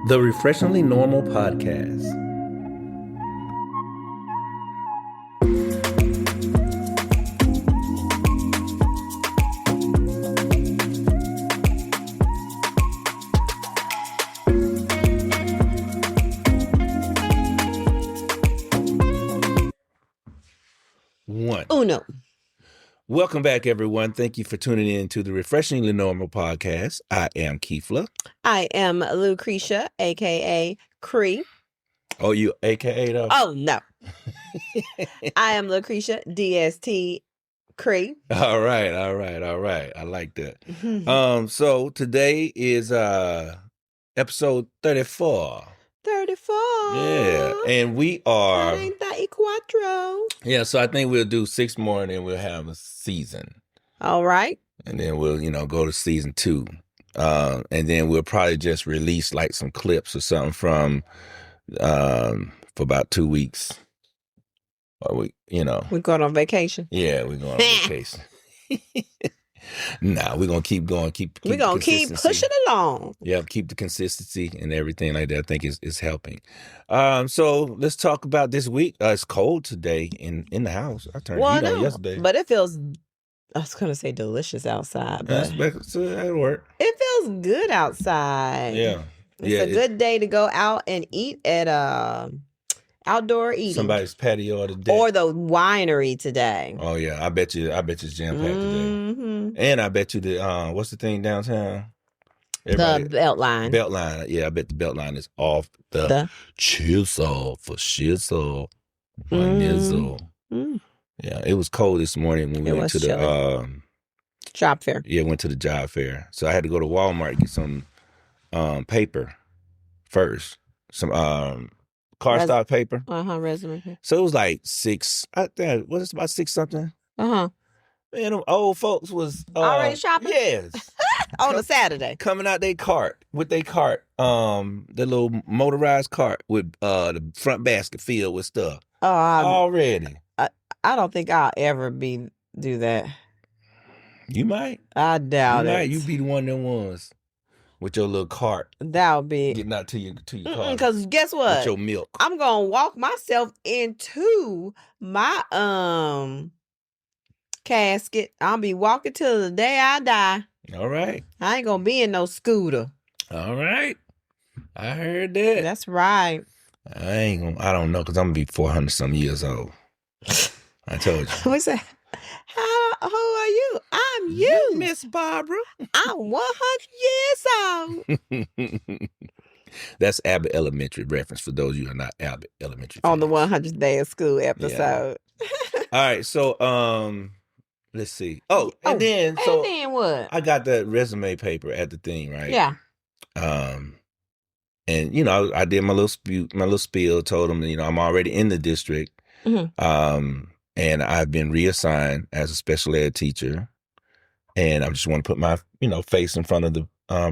The Refreshingly Normal Podcast. Uno. Welcome back, everyone. Thank you for tuning in to the Refreshingly Normal Podcast. I am Keefla. I am Lucretia, a.k.a. Cree. Oh, you a.k.a. though? Oh, no. I am Lucretia, D.S.T. Cree. All right. I like that. So today is episode 34. 34. Yeah, and we are... 34. Yeah, so I think we'll do 6 more and then we'll have a season. All right. And then we'll, go to season 2. And then we'll probably just release like some clips or something from for about 2 weeks. Or We're going on vacation. Yeah, we're going on vacation. Nah, we're gonna keep going. We're gonna keep pushing along. Yeah, keep the consistency and everything like that. I think is helping. So let's talk about this week. It's cold today in the house. I turned heat on yesterday, but it feels. I was gonna say delicious outside, but that'll work. It feels good outside. Yeah, it's a good day to go out and eat at outdoor eating. Somebody's patio today. Or the winery today. Oh yeah, I bet you it's jam packed today. And I bet you the what's the thing downtown? The Beltline. Beltline. Yeah, I bet the Beltline is off the chisel for shizzle. Yeah, it was cold this morning when we went to the job fair. Yeah, went to the job fair. So I had to go to Walmart to get some paper first. Some cardstock paper. Resume paper. So it was like 6. I think was it about 6 something? Man, them old folks was already shopping. Yes, on a Saturday, coming out their cart, the little motorized cart with the front basket filled with stuff. Already. I don't think I'll ever do that. You might. I doubt it. You be the one of them ones. With your little cart. That would be getting out to your car. Because guess what? With your milk. I'm gonna walk myself into my casket. I'll be walking till the day I die. All right. I ain't gonna be in no scooter. All right. I heard that. That's right. I don't know, because I'm gonna be 400 some years old. I told you. What's that? Who are you? I'm you, Miss Barbara. I'm 100 years old. That's Abbott Elementary reference for those of you who are not Abbott Elementary fans. On the 100th day of school episode. Yeah. All right, so let's see. And then what? I got the resume paper at the thing, right? Yeah. And I did my little spiel, told them that, I'm already in the district. And I've been reassigned as a special ed teacher. And I just want to put my, face in front of the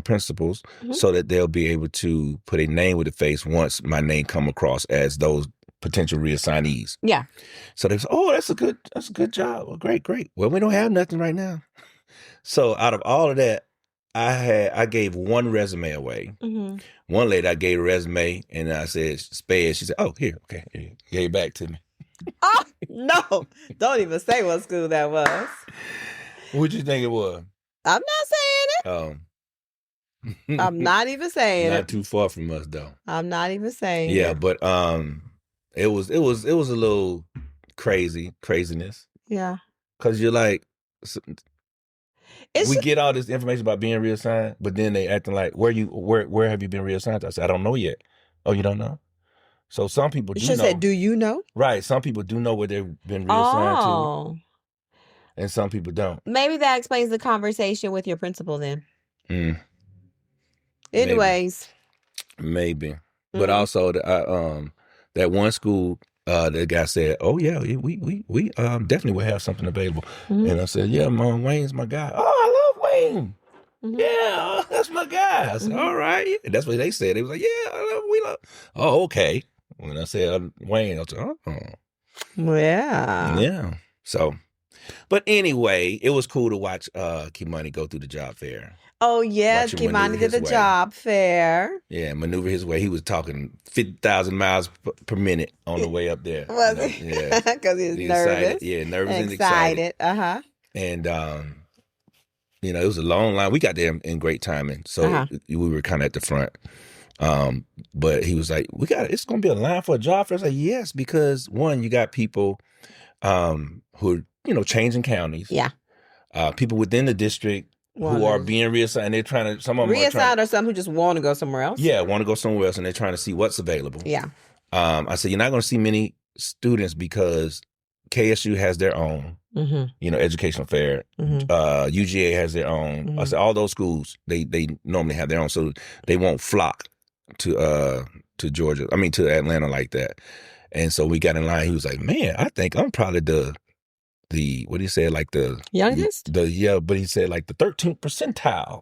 principals so that they'll be able to put a name with a face once my name come across as those potential reassignees. Yeah. So they say, that's a good job. Well, great. Well, we don't have nothing right now. So out of all of that, I gave one resume away. One lady, I gave a resume and I said, sped. She said, here, okay. Here, gave it back to me. Oh, no. Don't even say what school that was. What'd you think it was? I'm not saying it. I'm not even saying it. Not too far from us, though. I'm not even saying it. Yeah, but it was a little craziness. Yeah. Because you're like, we get all this information about being reassigned, but then they acting like, where have you been reassigned? I said, I don't know yet. Oh, you don't know? So some people do know. You said, do you know? Right. Some people do know where they've been reassigned to. And some people don't. Maybe that explains the conversation with your principal then. Anyways. Maybe. But also, that one school, the guy said, oh, yeah, we definitely will have something available. And I said, yeah, Wayne's my guy. Oh, I love Wayne. Yeah, that's my guy. I said, all right. And that's what they said. They was like, yeah, we love. Oh, okay. When I said Wayne, I was like, oh. Yeah. Yeah. So, but anyway, it was cool to watch Kimani go through the job fair. Oh, yeah. Watch him maneuver Kimani did his the way. job fair. Yeah, maneuver his way. He was talking 50,000 miles per minute on the way up there. Was he? Yeah. Because he was Excited. nervous. Yeah, nervous and excited. Uh-huh. And, it was a long line. We got there in great timing. So we were kind of at the front. But he was like, it's going to be a line for a job fair. I was like, yes, because one, you got people who are, changing counties. Yeah. People within the district who are being reassigned. They're trying to, some of them reassigned or some who just want to go somewhere else. Yeah, want to go somewhere else, and they're trying to see what's available. Yeah. I said, you're not going to see many students because KSU has their own, educational fair. UGA has their own. I said, all those schools, they normally have their own, so they won't flock to Georgia. I mean, to Atlanta like that. And so we got in line. He was like, man, I think I'm probably the what do you say, like the youngest? But he said like the 13th percentile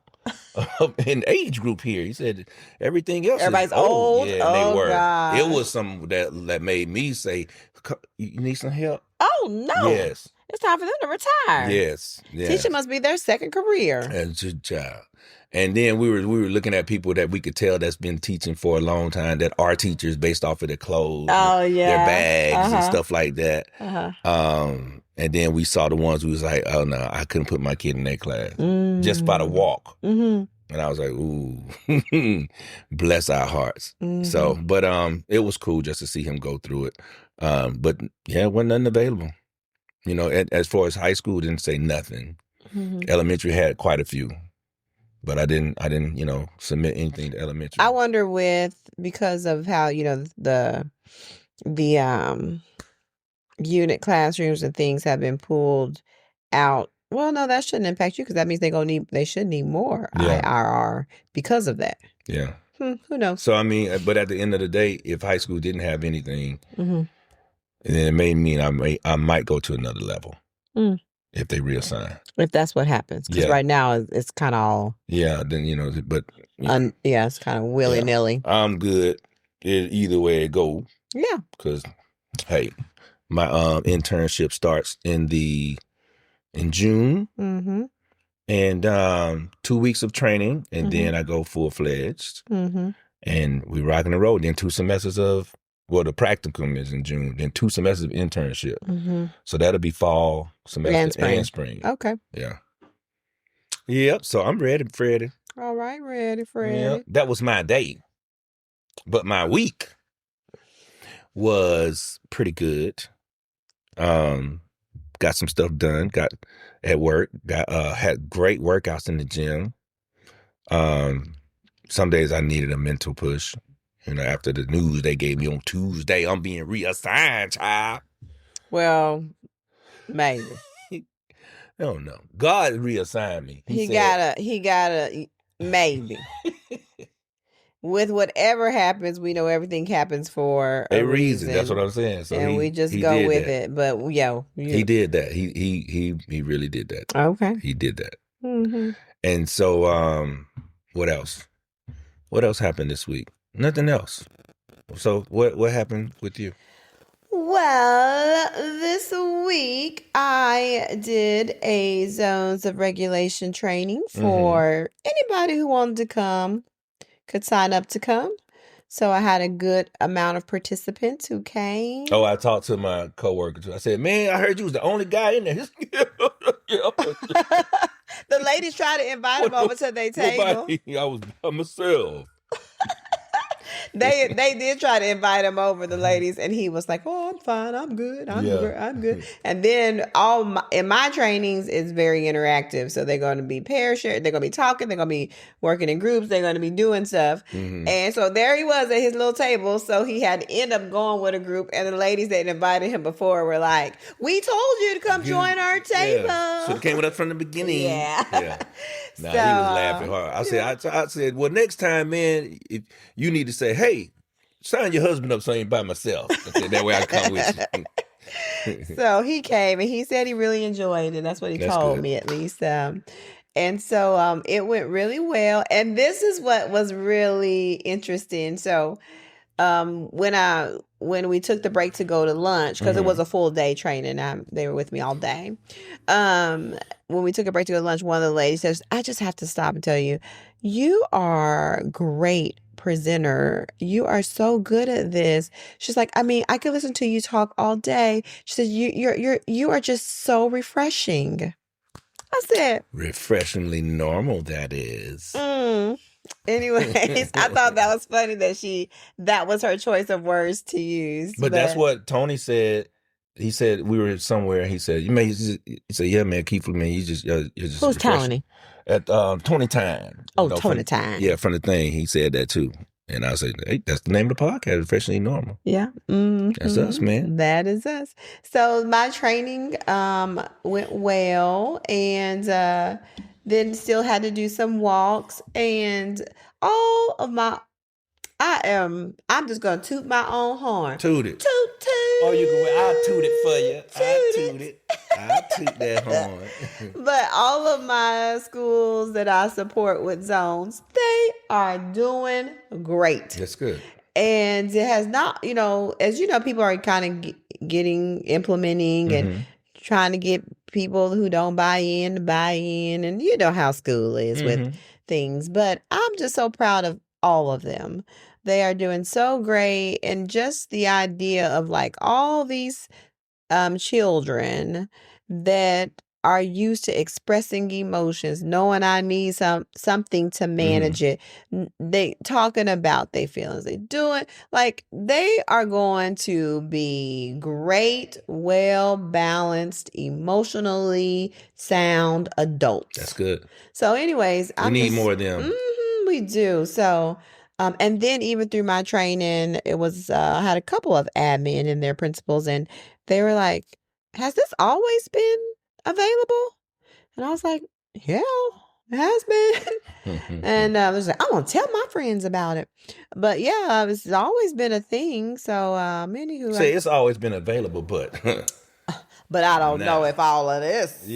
in age group here. He said everything else everybody's is old. Yeah, and they were. God. It was some that made me say, you need some help? Oh, no. Yes. It's time for them to retire. Yes. Teaching must be their second career. As a child. And then we were looking at people that we could tell that's been teaching for a long time that are teachers based off of their clothes, their bags and stuff like that. And then we saw the ones who was like, oh no, I couldn't put my kid in that class just by the walk. And I was like, ooh, bless our hearts. So, but it was cool just to see him go through it. But yeah, wasn't nothing available. As far as high school, didn't say nothing. Elementary had quite a few. But I didn't, submit anything to elementary. I wonder because of how, the unit classrooms and things have been pulled out. Well, no, that shouldn't impact you because that means they should need more IRR because of that. Yeah. Who knows? So, but at the end of the day, if high school didn't have anything, then it may mean I might go to another level. If they reassign. If that's what happens. Because right now it's kind of all. Yeah, then, but. It's kind of willy-nilly. I'm good either way it go. Yeah. Because, hey, my internship starts in June. And 2 weeks of training. And then I go full-fledged. And we rocking the road. Then 2 semesters of. Well, the practicum is in June, then 2 semesters of internship. So that'll be fall semester and spring. Okay. Yeah. Yep. So I'm ready, Freddie. All right, ready, Freddie. Yep. That was my day. But my week was pretty good. Got some stuff done. Got at work. Had great workouts in the gym. Some days I needed a mental push. After the news they gave me on Tuesday, I'm being reassigned, child. Well, maybe. I don't know. God reassigned me. He gotta, maybe. With whatever happens, we know everything happens for a reason. That's what I'm saying. So and we just go with it. But he did that. He really did that. Okay. He did that. And so, what else? What else happened this week? Nothing else. So what happened with you? Well, this week I did a zones of regulation training for anybody who wanted to come, could sign up to come. So I had a good amount of participants who came. Oh, I talked to my coworker too. I said, man, I heard you was the only guy in there. The ladies tried to invite him over to their table. I was by myself. They did try to invite him over, the ladies, and he was like, "Oh, I'm fine. I'm good. I'm good." And then in my trainings is very interactive, so they're going to be pair shared. They're going to be talking. They're going to be working in groups. They're going to be doing stuff. And so there he was at his little table. So he had to end up going with a group, and the ladies that invited him before were like, "We told you to come join our table." Should have came with us from the beginning. Yeah. Nah, he was laughing hard. I said, well, next time, man, if you need to say, hey, sign your husband up so I ain't by myself. I said, that way I come with you. So he came and he said he really enjoyed it. That's what he told me, at least. And so it went really well. And this is what was really interesting. So when I when we took the break to go to lunch, because it was a full day training, they were with me all day. When we took a break to go to lunch, one of the ladies says, I just have to stop and tell you, you are a great presenter. You are so good at this. She's like, I mean, I could listen to you talk all day. She said, you are just so refreshing. I said, refreshingly normal, that is. Anyways, I thought that was funny that was her choice of words to use. But that's what Tony said. He said we were somewhere. He said, he said, yeah, man, Keith, man, you're just who's Tony? At Tony Time. Oh, Tony Time. Yeah, from the thing. He said that too. And I said, hey, that's the name of the podcast, Refreshingly Normal. Yeah. That's us, man. That is us. So my training went well, and then still had to do some walks, and all of my I'm just gonna toot my own horn. Toot it. Toot toot. Oh, you can. I'll toot it for you. I'll toot that horn. But all of my schools that I support with zones, they are doing great. That's good. And it has not, as you know, people are kind of implementing and trying to get people who don't buy in to buy in. And you know how school is with things. But I'm just so proud of all of them. They are doing so great. And just the idea of like all these children that are used to expressing emotions, knowing I need something to manage it. They talking about their feelings. They doing like they are going to be great, well-balanced, emotionally sound adults. That's good. So anyways, we need more of them. We do. So and then even through my training, it was I had a couple of admin and their principals, and they were like, has this always been available? And I was like, yeah, it has been. And I was like, I'm gonna tell my friends about it. But yeah, it's always been a thing. So anywho, it's always been available, but but I don't know if all of this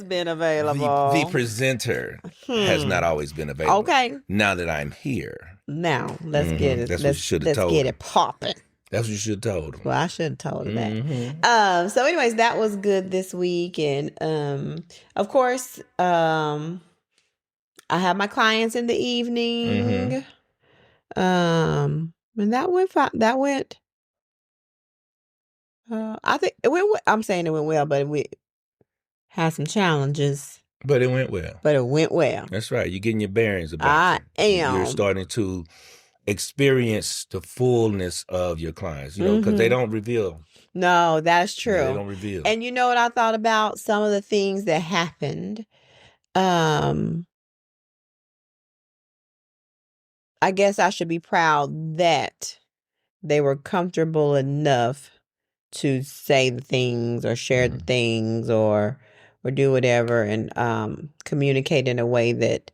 been available. The presenter has not always been available. Okay. Now that I'm here. Now let's get it. That's what you should have told. Let's get it popping. That's what you should have told him. Well, I should have told him that. So anyways, that was good this week. And of course, I have my clients in the evening. And that went fine. I think it went I'm saying it went well, but we had some challenges. But it went well. That's right. You're getting your bearings about it. You're starting to experience the fullness of your clients, because they don't reveal. No, that's true. They don't reveal. And you know what I thought about some of the things that happened? I guess I should be proud that they were comfortable enough to say the things or share the things or do whatever, and communicate in a way that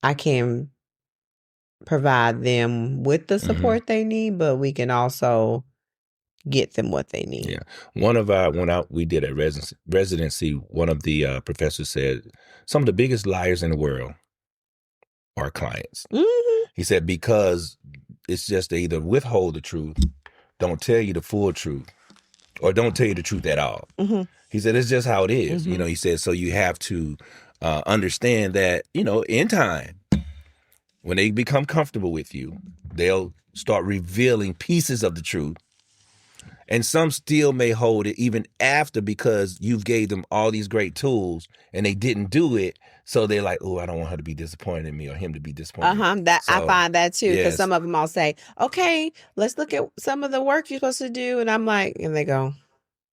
I can provide them with the support they need, but we can also get them what they need. Yeah. When we did a residency, one of the professors said, some of the biggest liars in the world are clients. He said, because it's just they either withhold the truth, don't tell you the full truth, or don't tell you the truth at all. He said, it's just how it is. He said, so you have to understand that, in time, when they become comfortable with you, they'll start revealing pieces of the truth. And some still may hold it even after, because you've gave them all these great tools and they didn't do it. So they're like, oh, I don't want her to be disappointed in me or him to be disappointed. I find that too, because some of them I'll say, okay, let's look at some of the work you're supposed to do. And I'm like, and they go,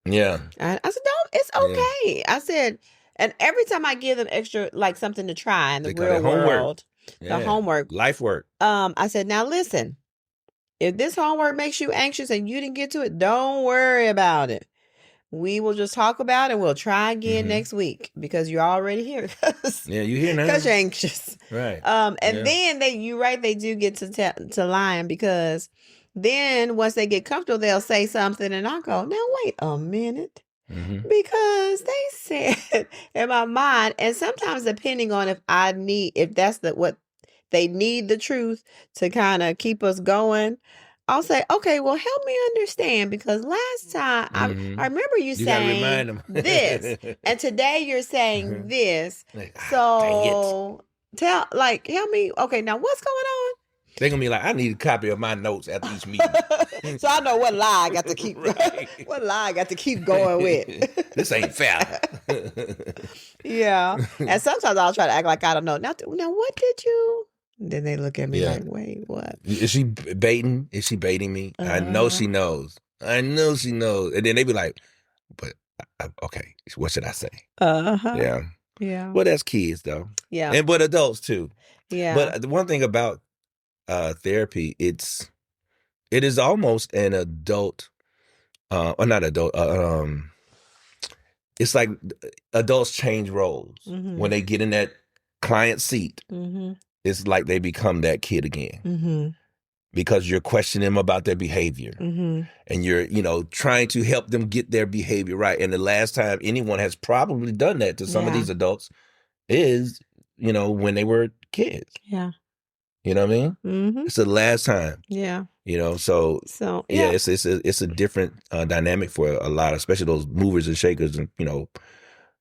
yeah. I said, no, it's okay. Yeah. I said, and every time I give them extra, like something to try in the real world. The homework. Life work. I said, now listen, if this homework makes you anxious and you didn't get to it, don't worry about it. We will just talk about it and we'll try again next week, because you're already here. Yeah, you're here now. Because you're anxious. Right. And then they do get to lying, because then once they get comfortable, they'll say something and I'll go, now wait a minute. Because they said in my mind, and sometimes depending on if that's what they need, the truth to kind of keep us going, I'll say, okay, well, help me understand, because last time I remember you saying gotta remind them this, and today you're saying this. Like, So help me. Okay, now what's going on? They're gonna be like, I need a copy of my notes after each meeting. So I know what lie I got to keep what lie I got to keep going with. This ain't fair. Yeah. And sometimes I'll try to act like I don't know. Now what did you? Then they look at me like, wait, what? Is she baiting? Is she baiting me? I know she knows. I know she knows. And then they be like, but okay, what should I say? Yeah. Yeah. Well, that's kids though. Yeah. But adults too. Yeah. But the one thing about therapy, it is almost an adult, or not adult. It's like adults change roles when they get in that client seat. It's like they become that kid again because you're questioning them about their behavior and you're, trying to help them get their behavior right. And the last time anyone has probably done that to some of these adults is, when they were kids. Yeah. You know what I mean? It's the last time. Yeah. So yeah, it's a different dynamic for a lot, especially those movers and shakers and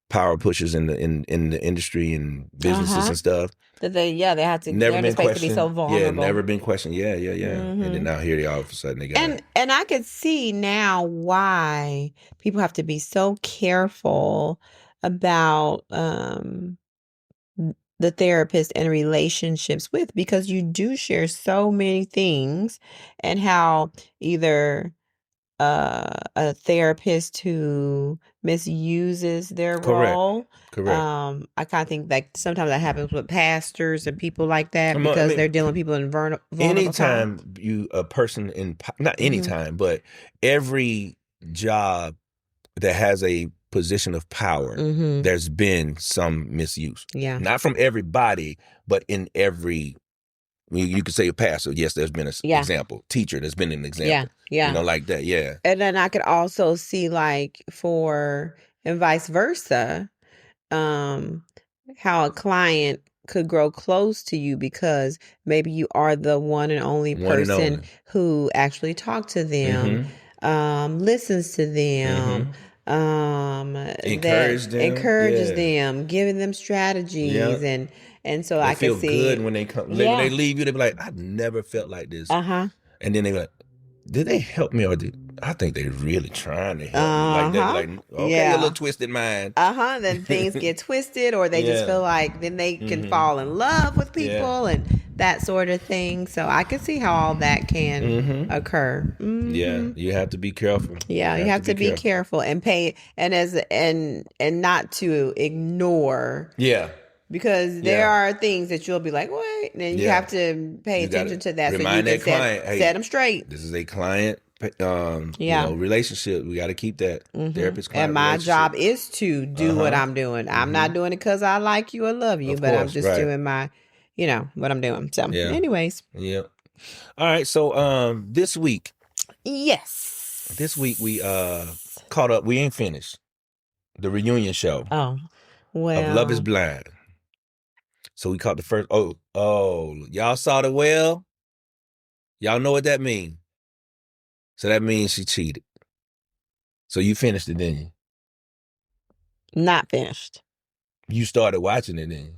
power pushers in the industry and businesses and stuff. That they have to never been questioned. To be so vulnerable. Yeah, never been questioned. Yeah. And then now here they all of a sudden they got and I could see now why people have to be so careful about the therapist and relationships with, because you do share so many things, and how either a therapist who misuses their role. Correct. I kind of think like sometimes that happens with pastors and people like that, because they're dealing with people in vulnerable anytime time. A person in, not anytime, but every job that has a position of power, there's been some misuse. Yeah. Not from everybody, but in every, you could say a pastor. Yes, there's been an example. Teacher, there's been an example. Yeah. Like that. Yeah. And then I could also see and vice versa, how a client could grow close to you because maybe you are the one and only person who actually talked to them, listens to them, encourages them, giving them strategies, and so I can see feel good when they come. When they leave you, they be like, I never felt like this. And then they be like, did they help me, or I think they're really trying to help me? Like, okay, a little twisted mind. Then things get twisted, or they just feel like then they can fall in love with people and that sort of thing. So I can see how all that can occur. Yeah, you have to be careful. Yeah, you have to be careful and pay, and not to ignore. Yeah. Because there are things that you'll be like, wait, and you have to pay attention to that. Remind so you that client, set them straight. This is a client relationship. We got to keep that therapist client. And my job is to do what I'm doing. I'm not doing it because I like you or love you, but I'm just doing my, what I'm doing. So anyways. Yeah. All right. So this week. Yes. This week we caught up. We ain't finished. The reunion show. Oh, well. Of Love is Blind. So we caught the first. Oh, y'all saw the whale? Y'all know what that means. So that means she cheated. So you finished it, didn't you? Not finished. You started watching it, didn't you?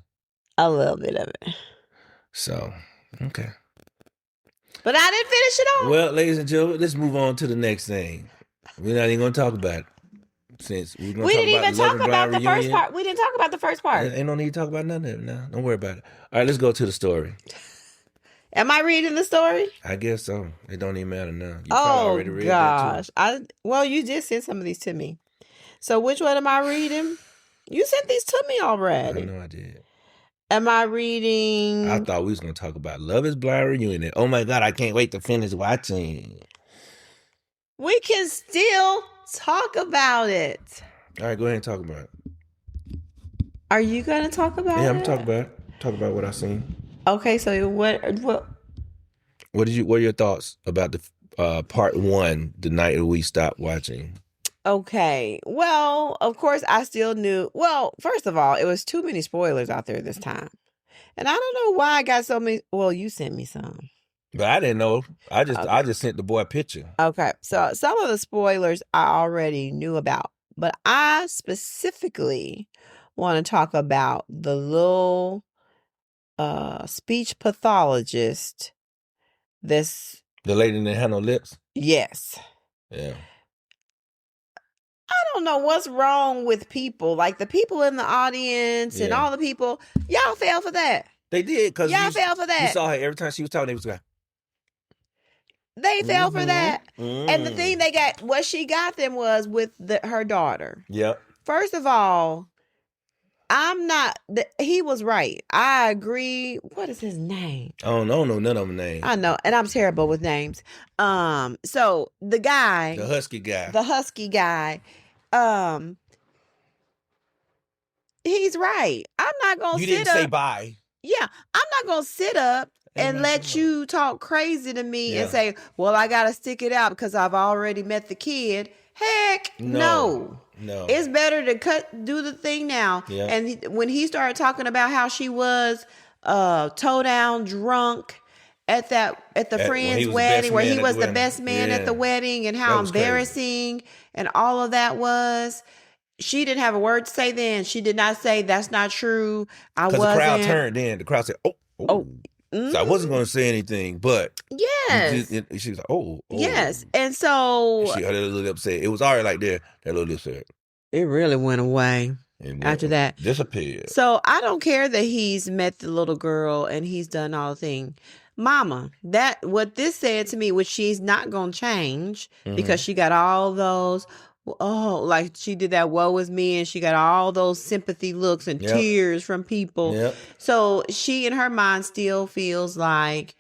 A little bit of it. So, okay. But I didn't finish it all. Well, ladies and gentlemen, let's move on to the next thing. We're not even going to talk about it. Since we didn't even talk about the first part. We didn't talk about the first part. Ain't no need to talk about none of it now. Don't worry about it. All right, let's go to the story. Am I reading the story? I guess so. It don't even matter now. You probably already read gosh. Well, you did send some of these to me. So which one am I reading? You sent these to me already. I know I did. Am I reading? I thought we was going to talk about Love is Blind reunion. Oh my God, I can't wait to finish watching. We can still talk about it. All right, go ahead and talk about it. Are you going to talk about it? Yeah, I'm talking about it. Talk about what I seen. Okay, so what are your thoughts about the part 1, the night that we stopped watching? Okay. Well, of course I still knew. Well, first of all, it was too many spoilers out there this time. And I don't know why I got so many. Well, you sent me some. But I didn't know. I just sent the boy a picture. Okay, so some of the spoilers I already knew about, but I specifically want to talk about the little speech pathologist. The lady that had no lips. Yes. Yeah. I don't know what's wrong with people, like the people in the audience and all the people. Y'all fell for that. They did, because y'all fell for that. You saw her every time she was talking. They was going. They fell for that. And the thing what she got them was with her daughter. Yep. First of all, he was right. I agree. What is his name? I don't know none of them names. I know, and I'm terrible with names. So the guy. The husky guy. He's right. I'm not going to sit up. You didn't say bye. Yeah, I'm not going to sit up and let you talk crazy to me and say, well, I got to stick it out because I've already met the kid. Heck, no. It's better to do the thing now. Yeah. And when he started talking about how she was toe down drunk at the friend's wedding, where he was the best man at the wedding, and how embarrassing crazy. And all of that was. She didn't have a word to say then. She did not say that's not true. Because the crowd turned then. The crowd said, oh. So I wasn't going to say anything, but yes, she was like, oh. Yes, and so she got a little upset. It was already like that little upset. It really went away after that. Disappeared. So I don't care that he's met the little girl and he's done all the thing. Mama, what this said to me, which she's not going to change because she got all those. Like she did that woe is me, and she got all those sympathy looks and tears from people. Yep. So she in her mind still feels like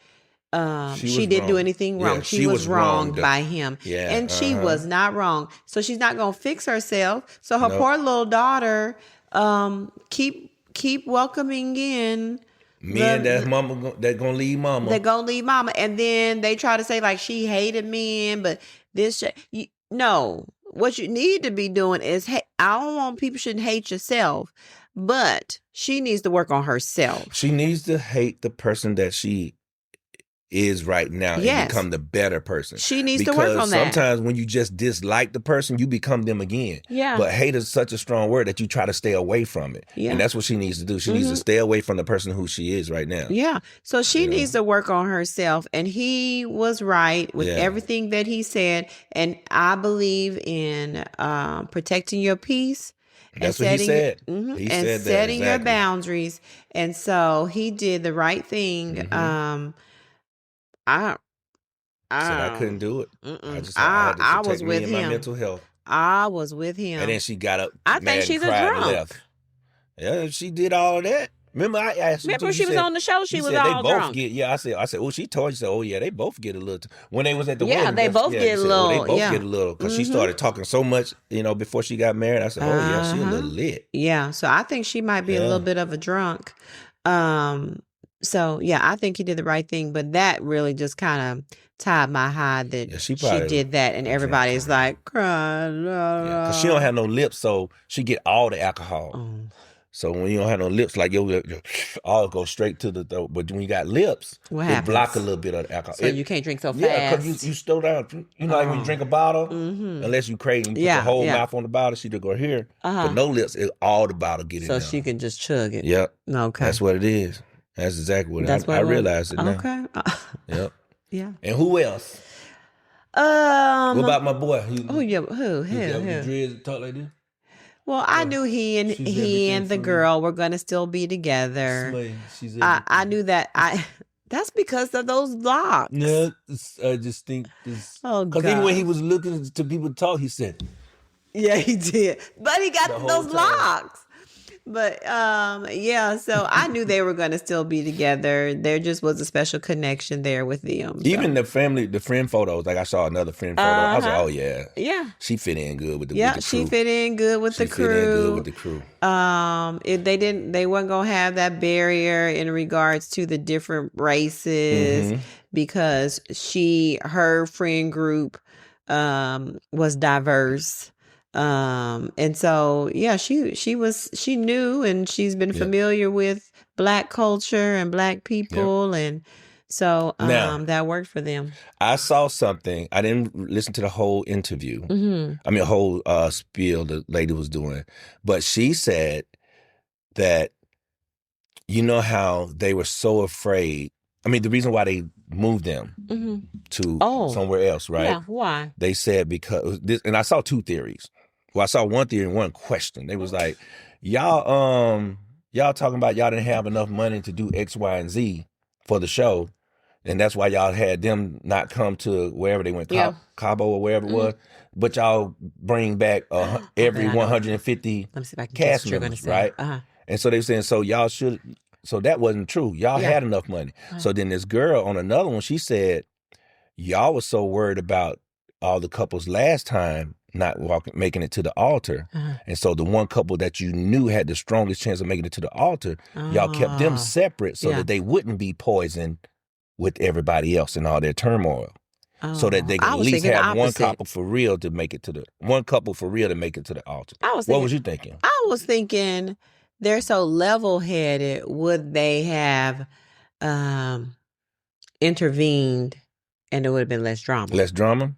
she didn't do anything wrong. Yeah, she was wronged by him. Yeah, and she was not wrong. So she's not going to fix herself. So her poor little daughter keep welcoming in men that gonna leave mama. They're gonna leave mama. And then they try to say like she hated men, but no. What you need to be doing is, I don't want people shouldn't hate yourself, but she needs to work on herself. She needs to hate the person that she is right now and become the better person. She needs to work on that. Sometimes when you just dislike the person, you become them again. Yeah. But hate is such a strong word that you try to stay away from it. Yeah. And that's what she needs to do. She needs to stay away from the person who she is right now. Yeah. So she needs to work on herself. And he was right with everything that he said. And I believe in protecting your peace. That's what he said. He said that, setting your boundaries. And so he did the right thing. I couldn't do it. I was with him. My mental health. I was with him. And then she got up. I think she's a drunk. Left. Yeah, she did all of that. Remember, I asked. Remember, when she was on the show, she was all drunk. I said, oh, she told you. Said, oh yeah, they both get a little. When they was at the wedding, they both get a little. They both get a little because she started talking so much, before she got married. I said, oh yeah, she a little lit. Yeah, so I think she might be a little bit of a drunk. So, I think he did the right thing, but that really just kind of tied my hide that she did that, and everybody's like, crying. Because she don't have no lips, so she get all the alcohol. So when you don't have no lips, like all go straight to the throat. But when you got lips, it block a little bit of the alcohol. So you can't drink so fast. Yeah, because you slow down. Like when you drink a bottle, unless you crazy, you put the whole mouth on the bottle, she just go here. But no lips, all the bottle get in there. So she can just chug it. Yep. Okay. That's what it is. That's exactly what I realized it now. Okay. Yep. Yeah. And who else? What about my boy? Who? The dreads talk like this? Well, I knew he and the girl were going to still be together. I knew that. That's because of those locks. Yeah, I just think this. Oh, God. Because even when he was looking to people talk, he said. Yeah, he did. But he got those locks. But so I knew they were going to still be together. There just was a special connection there with them. So. Even the friend photos. Like I saw another friend photo. I was like, oh yeah, she fit in good with the crew. She fit in good with the crew. Fit in good with the crew. They weren't gonna have that barrier in regards to the different races because her friend group was diverse. And so she knew, and she's been familiar with Black culture and Black people, and So Now, that worked for them. I saw something. I didn't listen to the whole interview. I mean, a whole spiel the lady was doing. But she said that, you know how they were so afraid. I mean, the reason why they moved them to somewhere else, right? Yeah, why? They said because this, and I saw two theories. Well, I saw one theory and one question. They was like, y'all talking about y'all didn't have enough money to do X, Y, and Z for the show. And that's why y'all had them not come to wherever they went, Cabo or wherever it was. But y'all bring back every 150 cast members, right? And so they were saying, so y'all should, so that wasn't true. Y'all had enough money. So then this girl on another one, she said, y'all was so worried about all the couples last time not making it to the altar. And so the one couple that you knew had the strongest chance of making it to the altar, y'all kept them separate so that they wouldn't be poisoned with everybody else and all their turmoil. So that they could at least have one couple for real to make it to the altar. What was you thinking? I was thinking they're so level-headed. Would they have intervened and there would have been less drama? Less drama?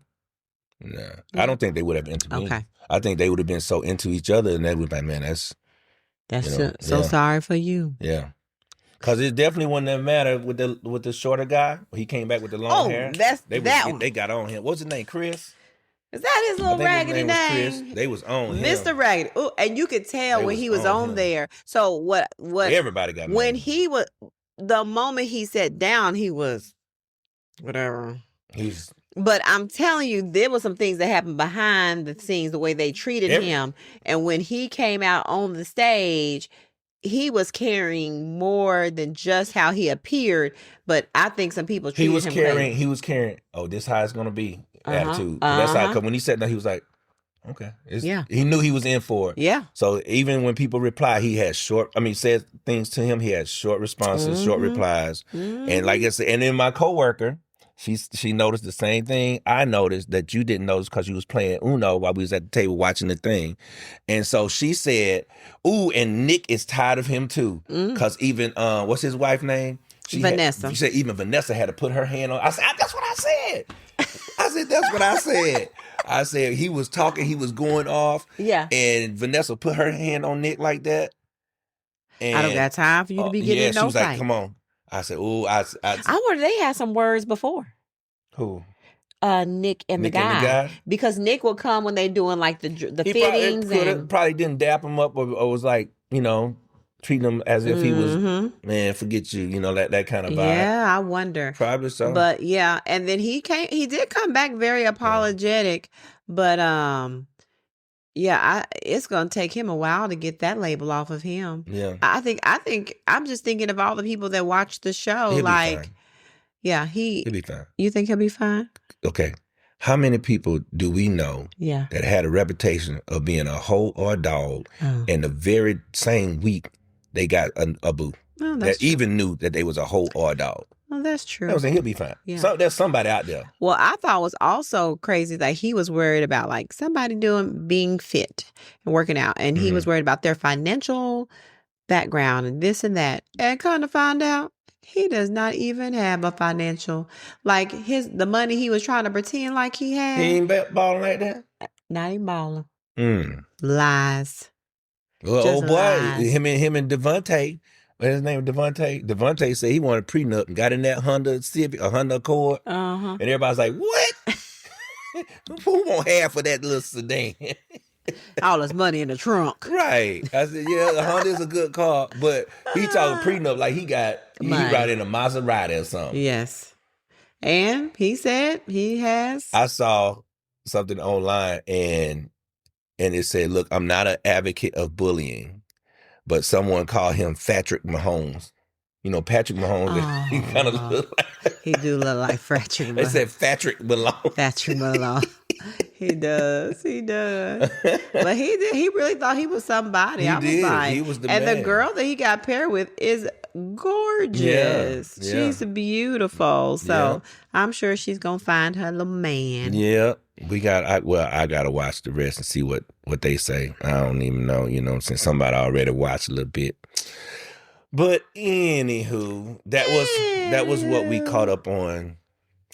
No. I don't think they would have intervened. Okay. I think they would have been so into each other and they would have been, man, that's sorry for you. Yeah. Cause it definitely wouldn't have mattered with the shorter guy. He came back with the long hair. They got on him. What's his name? Chris? Is that his little raggedy name? Chris. They was on him. Mr. Raggedy. Ooh, and you could tell when he was on there. So what everybody got when he was the moment he sat down, he was whatever. But I'm telling you, there were some things that happened behind the scenes, the way they treated him. And when he came out on the stage, he was carrying more than just how he appeared, but I think some people treated him He was carrying, oh, this how it's going to be attitude. That's how, because when he sat down, he was like, okay. He knew he was in for it. Yeah. So even when people reply, he had said things to him, he had short responses, short replies. And like I said, and then my coworker, she noticed the same thing I noticed that you didn't notice because you was playing Uno while we was at the table watching the thing. And so she said, ooh, and Nick is tired of him too. Because even, what's his wife's name? Vanessa. She said even Vanessa had to put her hand on. I said, that's what I said. That's what I said. I said he was talking, he was going off. Yeah. And Vanessa put her hand on Nick like that. And, I don't got time for you to be getting in no she was fight. Like, come on. I said, "Oh, I wonder they had some words before." Who? Nick and the guy. Because Nick will come when they doing like the fittings and probably didn't dap him up or was like, treating him as if he was, man, forget you, that kind of vibe. Yeah, I wonder. Probably so. But yeah, and then he did come back very apologetic, but it's gonna take him a while to get that label off of him. Yeah, I think I'm just thinking of all the people that watch the show. He'll be fine. He'll be fine. You think he'll be fine? Okay, how many people do we know that had a reputation of being a hoe or a dog, and the very same week they got a boo that true. Even knew that they was a hoe or a dog? Oh, that's true. I was saying he'll be fine. Yeah. So there's somebody out there. Well, I thought it was also crazy that he was worried about like somebody being fit and working out. And he was worried about their financial background and this and that. And kind of find out he does not even have a financial, like the money he was trying to pretend like he had. He ain't balling like that? Not even balling. Lies. Well, old boy, lies. Him and Devontae. His name was Devontae. Devontae said he wanted a prenup and got in that Honda Civic, a Honda Accord. And everybody's like, what? Who want half of that little sedan? All his money in the trunk. Right. I said, yeah, the Honda is a good car, but he talking prenup like he ride in a Maserati or something. Yes. And he said he has. I saw something online and it said, look, I'm not an advocate of bullying. But someone called him Patrick Mahomes. Patrick Mahomes, he kind of look like... He do look like Patrick Mahomes. They said Patrick Malone. Patrick Malone. He does. But he really thought he was somebody. He was the man. And the girl that he got paired with is gorgeous. Yeah. She's beautiful. So I'm sure she's going to find her little man. Yeah. I got to watch the rest and see what they say. I don't even know, since somebody already watched a little bit. But anywho, that was what we caught up on.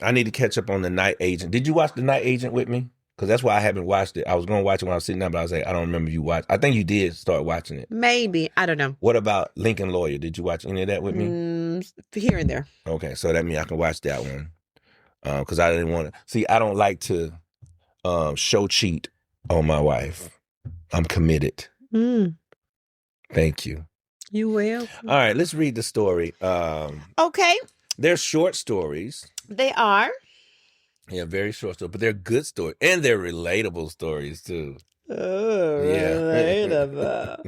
I need to catch up on The Night Agent. Did you watch The Night Agent with me? Because that's why I haven't watched it. I was going to watch it when I was sitting down, but I was like, I don't remember you watch. I think you did start watching it. Maybe. I don't know. What about Lincoln Lawyer? Did you watch any of that with me? Here and there. Okay, so that means I can watch that one. Because I didn't want to. See, I don't like to show cheat on my wife. I'm committed. Thank you. You will. All right, let's read the story. Okay. They're short stories. They are. Yeah, very short stories, but they're good stories. And they're relatable stories, too. Oh, relatable.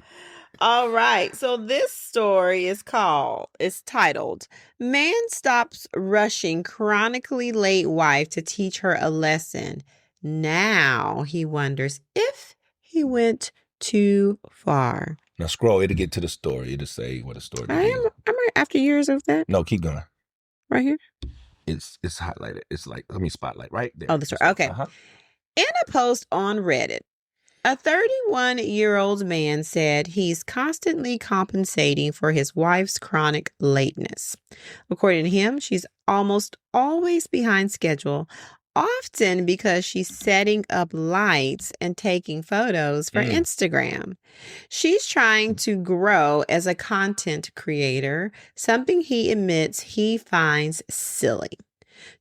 All right. So this story is titled, Man Stops Rushing Chronically Late Wife to Teach Her a Lesson. Now he wonders if he went too far. Now scroll, it'll get to the story. It'll say what a story is. I'm right after years of that. No, keep going. Right here? It's highlighted. It's like, let me spotlight right there. Oh, the story. Okay. In a post on Reddit, a 31-year-old man said he's constantly compensating for his wife's chronic lateness. According to him, she's almost always behind schedule, often because she's setting up lights and taking photos for Instagram. She's trying to grow as a content creator, something he admits he finds silly.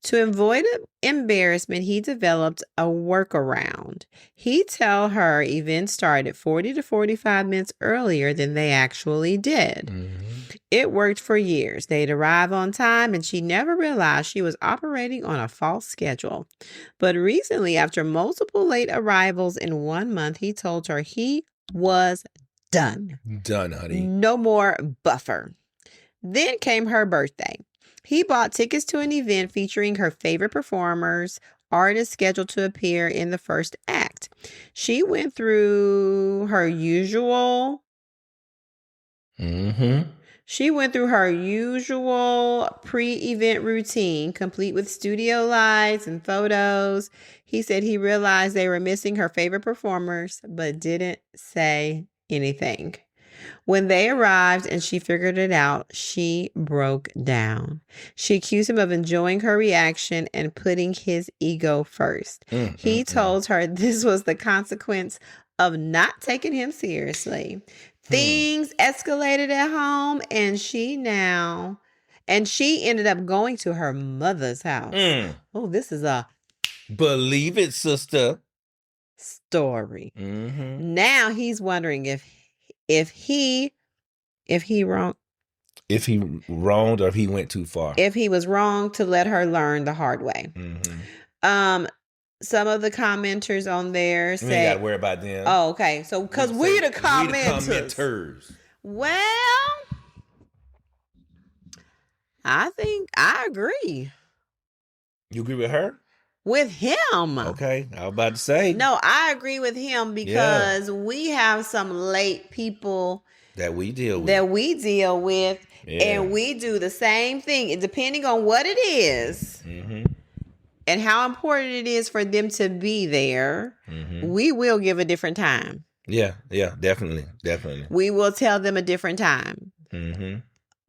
To avoid embarrassment, he developed a workaround. He tells her events started 40 to 45 minutes earlier than they actually did. It worked for years. They'd arrive on time, and she never realized she was operating on a false schedule. But recently, after multiple late arrivals in 1 month, he told her he was done. Done, honey. No more buffer. Then came her birthday. He bought tickets to an event featuring her favorite performers, artists scheduled to appear in the first act. She went through her usual pre-event routine, complete with studio lights and photos. He said he realized they were missing her favorite performers, but didn't say anything. When they arrived and she figured it out, she broke down. She accused him of enjoying her reaction and putting his ego first. He told her this was the consequence of not taking him seriously. Things escalated at home, and she ended up going to her mother's house. Oh, this is a believe it, sister story. Now he's wondering if he wronged or if he went too far. If he was wrong to let her learn the hard way. Some of the commenters on there say, you ain't gotta worry about them. Oh, okay. So because we the commenters. Well, I think I agree. You agree with her? With him. Okay, I was about to say. No, I agree with him because we have some late people that we deal with. And we do the same thing. Depending on what it is and how important it is for them to be there, we will give a different time. Yeah, definitely. We will tell them a different time.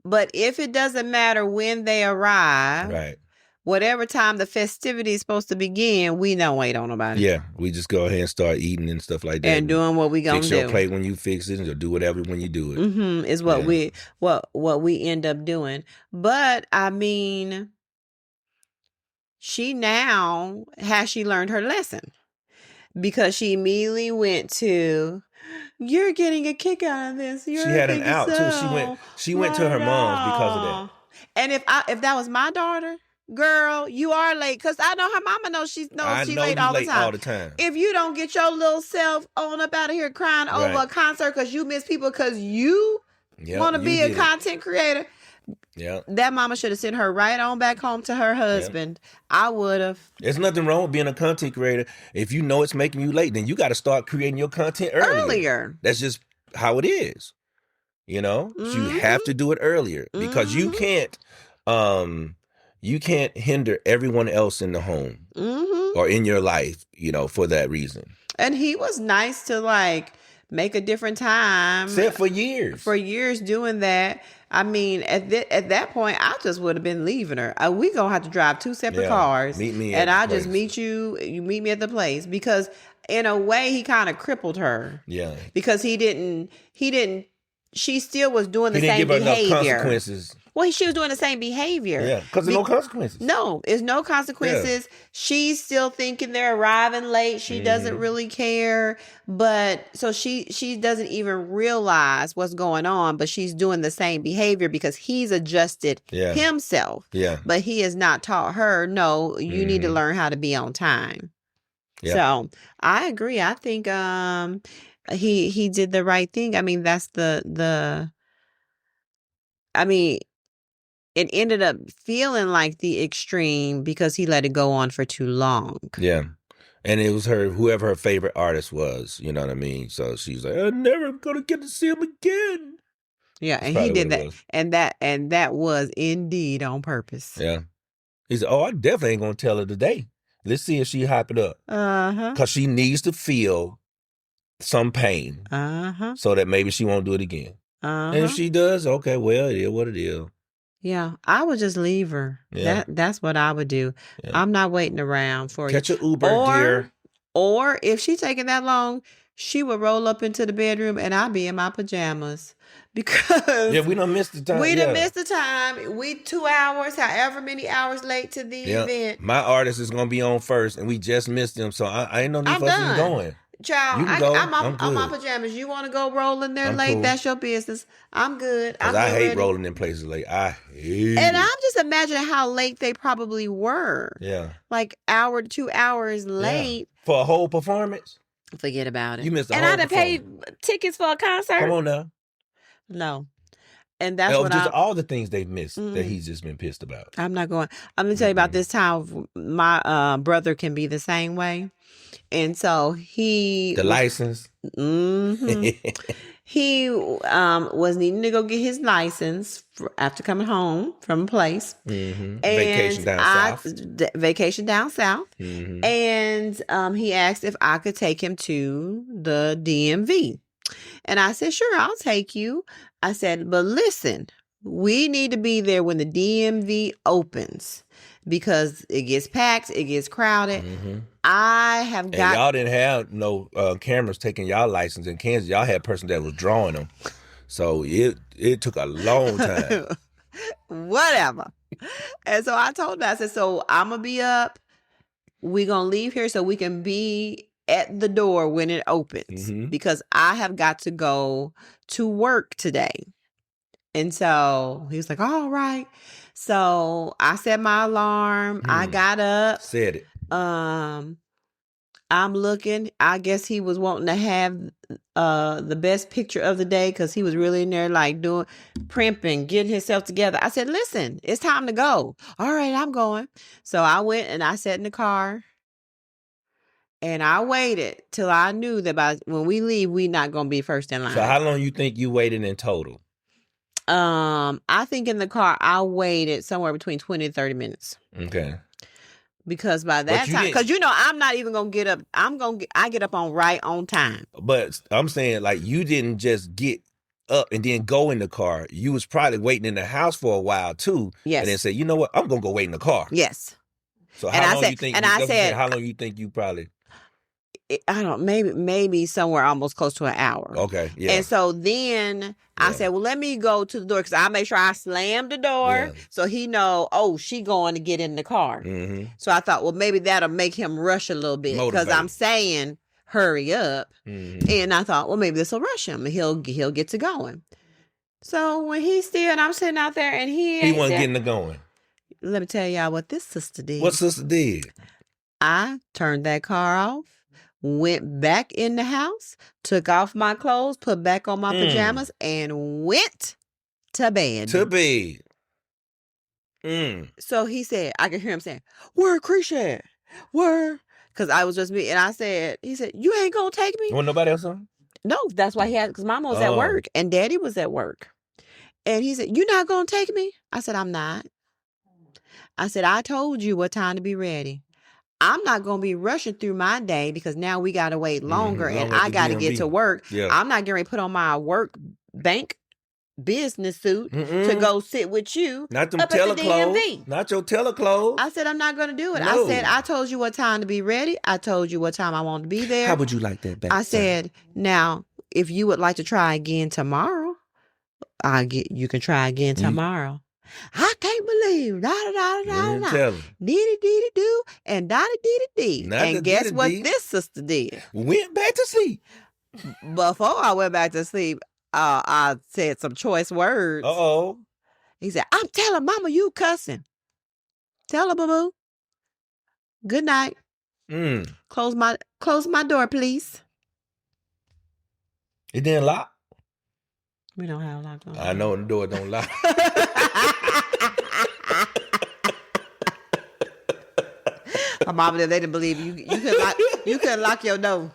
But if it doesn't matter when they arrive, right, whatever time the festivity is supposed to begin, we don't wait on nobody. Yeah, we just go ahead and start eating and stuff like that. And doing what we gonna do. Fix your plate when you fix it, or do whatever when you do it. Is what we end up doing. But I mean, she learned her lesson, because she immediately went to, you're getting a kick out of this. She had an out too. She went to her mom's because of that. And if that was my daughter, girl, you are late, because I know her mama knows she's late all the time. If you don't get your little self on up out of here crying over a concert because you miss people because you want to be a content creator, that mama should have sent her right on back home to her husband. I would have. There's nothing wrong with being a content creator. If you know it's making you late, then you got to start creating your content earlier. That's just how it is. You know, you have to do it earlier, because you can't hinder everyone else in the home or in your life, for that reason. And he was nice to make a different time. Said for years. For years doing that. I mean, at that point, I just would have been leaving her. We gonna have to drive 2 separate cars, meet me and at I the just place. meet you. You meet me at the place because, in a way, he kind of crippled her. Yeah, because he didn't. She still was doing the he didn't same give her behavior. enough consequences. Well, she was doing the same behavior. Yeah, because there's no consequences. No, it's no consequences. Yeah. She's still thinking they're arriving late. She doesn't really care. But so she doesn't even realize what's going on, but she's doing the same behavior because he's adjusted himself. Yeah. But he has not taught her, no, you need to learn how to be on time. Yeah. So I agree. I think he did the right thing. I mean, that's it ended up feeling like the extreme because he let it go on for too long. Yeah. And it was whoever her favorite artist was, you know what I mean? So she's like, I'm never going to get to see him again. Yeah, and he did that. And that was indeed on purpose. Yeah. He said, I definitely ain't going to tell her today. Let's see if she hype it up. Because she needs to feel some pain. So that maybe she won't do it again. And if she does, okay, well, it is what it is. Yeah, I would just leave her. Yeah. That's what I would do. Yeah. I'm not waiting around for Catch you. Catch an Uber, dear. Or if she's taking that long, she would roll up into the bedroom and I'll be in my pajamas. Because we done missed the time. We done missed the time. We 2 hours, however many hours late to the event. My artist is going to be on first and we just missed him. So I ain't no need for us going. Child, I'm on my pajamas. You want to go roll in there late? Cool. That's your business. I'm good. I hate rolling in places late. I hate And I'm just imagining how late they probably were. Yeah. Like 2 hours late. Yeah. For a whole performance? Forget about it. You missed a whole performance. And I done paid tickets for a concert. Come on now. No. And that's what all the things they've missed that he's just been pissed about. I'm not going. I'm going to tell you about this time. My brother can be the same way. And so the license. He was needing to go get his license after coming home from a place. And vacation down south. Vacation down south. And he asked if I could take him to the DMV. And I said, sure, I'll take you. I said, but listen, we need to be there when the DMV opens because it gets packed, it gets crowded. I have got. And y'all didn't have no cameras taking y'all license in Kansas. Y'all had a person that was drawing them. So it took a long time. Whatever. And so I told him, I said, so I'm going to be up. We're going to leave here so we can be at the door when it opens because I have got to go to work today. And so he was like, all right. So I set my alarm. I got up. Said it. I'm looking. I guess he was wanting to have the best picture of the day because he was really in there like doing primping, getting himself together. I said, listen, it's time to go. All right, I'm going. So I went and I sat in the car. And I waited till I knew that when we leave, we're not going to be first in line. So how long you think you waited in total? I think in the car, I waited somewhere between 20 and 30 minutes. Okay. Because by that time, because I'm not even going to get up. I get up right on time. But I'm saying like you didn't just get up and then go in the car. You was probably waiting in the house for a while too. Yes. And then say, you know what? I'm going to go wait in the car. Yes. So how long you think you probably... I don't maybe somewhere almost close to an hour. Okay, yeah. And so then I said, well, let me go to the door because I make sure I slam the door so he know, she going to get in the car. So I thought, well, maybe that'll make him rush a little bit because I'm saying hurry up. And I thought, well, maybe this will rush him and he'll get to going. So when he's still and I'm sitting out there and he wasn't getting to going. Let me tell y'all what this sister did. What sister did? I turned that car off. Went back in the house, took off my clothes, put back on my pajamas, and went to bed. So he said, I could hear him saying, where Krisha at? Where? Because I was just me. And he said, you ain't going to take me? Want nobody else on? No, that's why because Mama was at work and Daddy was at work. And he said, you not going to take me? I said, I'm not. I said, I told you what time to be ready. I'm not going to be rushing through my day because now we got to wait longer and I got to get to work. Yeah. I'm not getting ready to put on my work bank business suit to go sit with you Not them up at the teleclothes. DMV. Not your teleclothes. I said, I'm not going to do it. No. I said, I told you what time to be ready. I told you what time I want to be there. How would you like that back? I said, now, if you would like to try again tomorrow, you can try again tomorrow. I can't believe diddy do and dotty diddy dee. And guess what this sister did? Went back to sleep. Before I went back to sleep, I said some choice words. Uh-oh. He said, I'm telling mama you cussing. Tell her, boo-boo. Good night. Close my door, please. It didn't lock? We don't have a lock on. I know the door don't lock. My mama, they didn't believe you. You couldn't lock your door.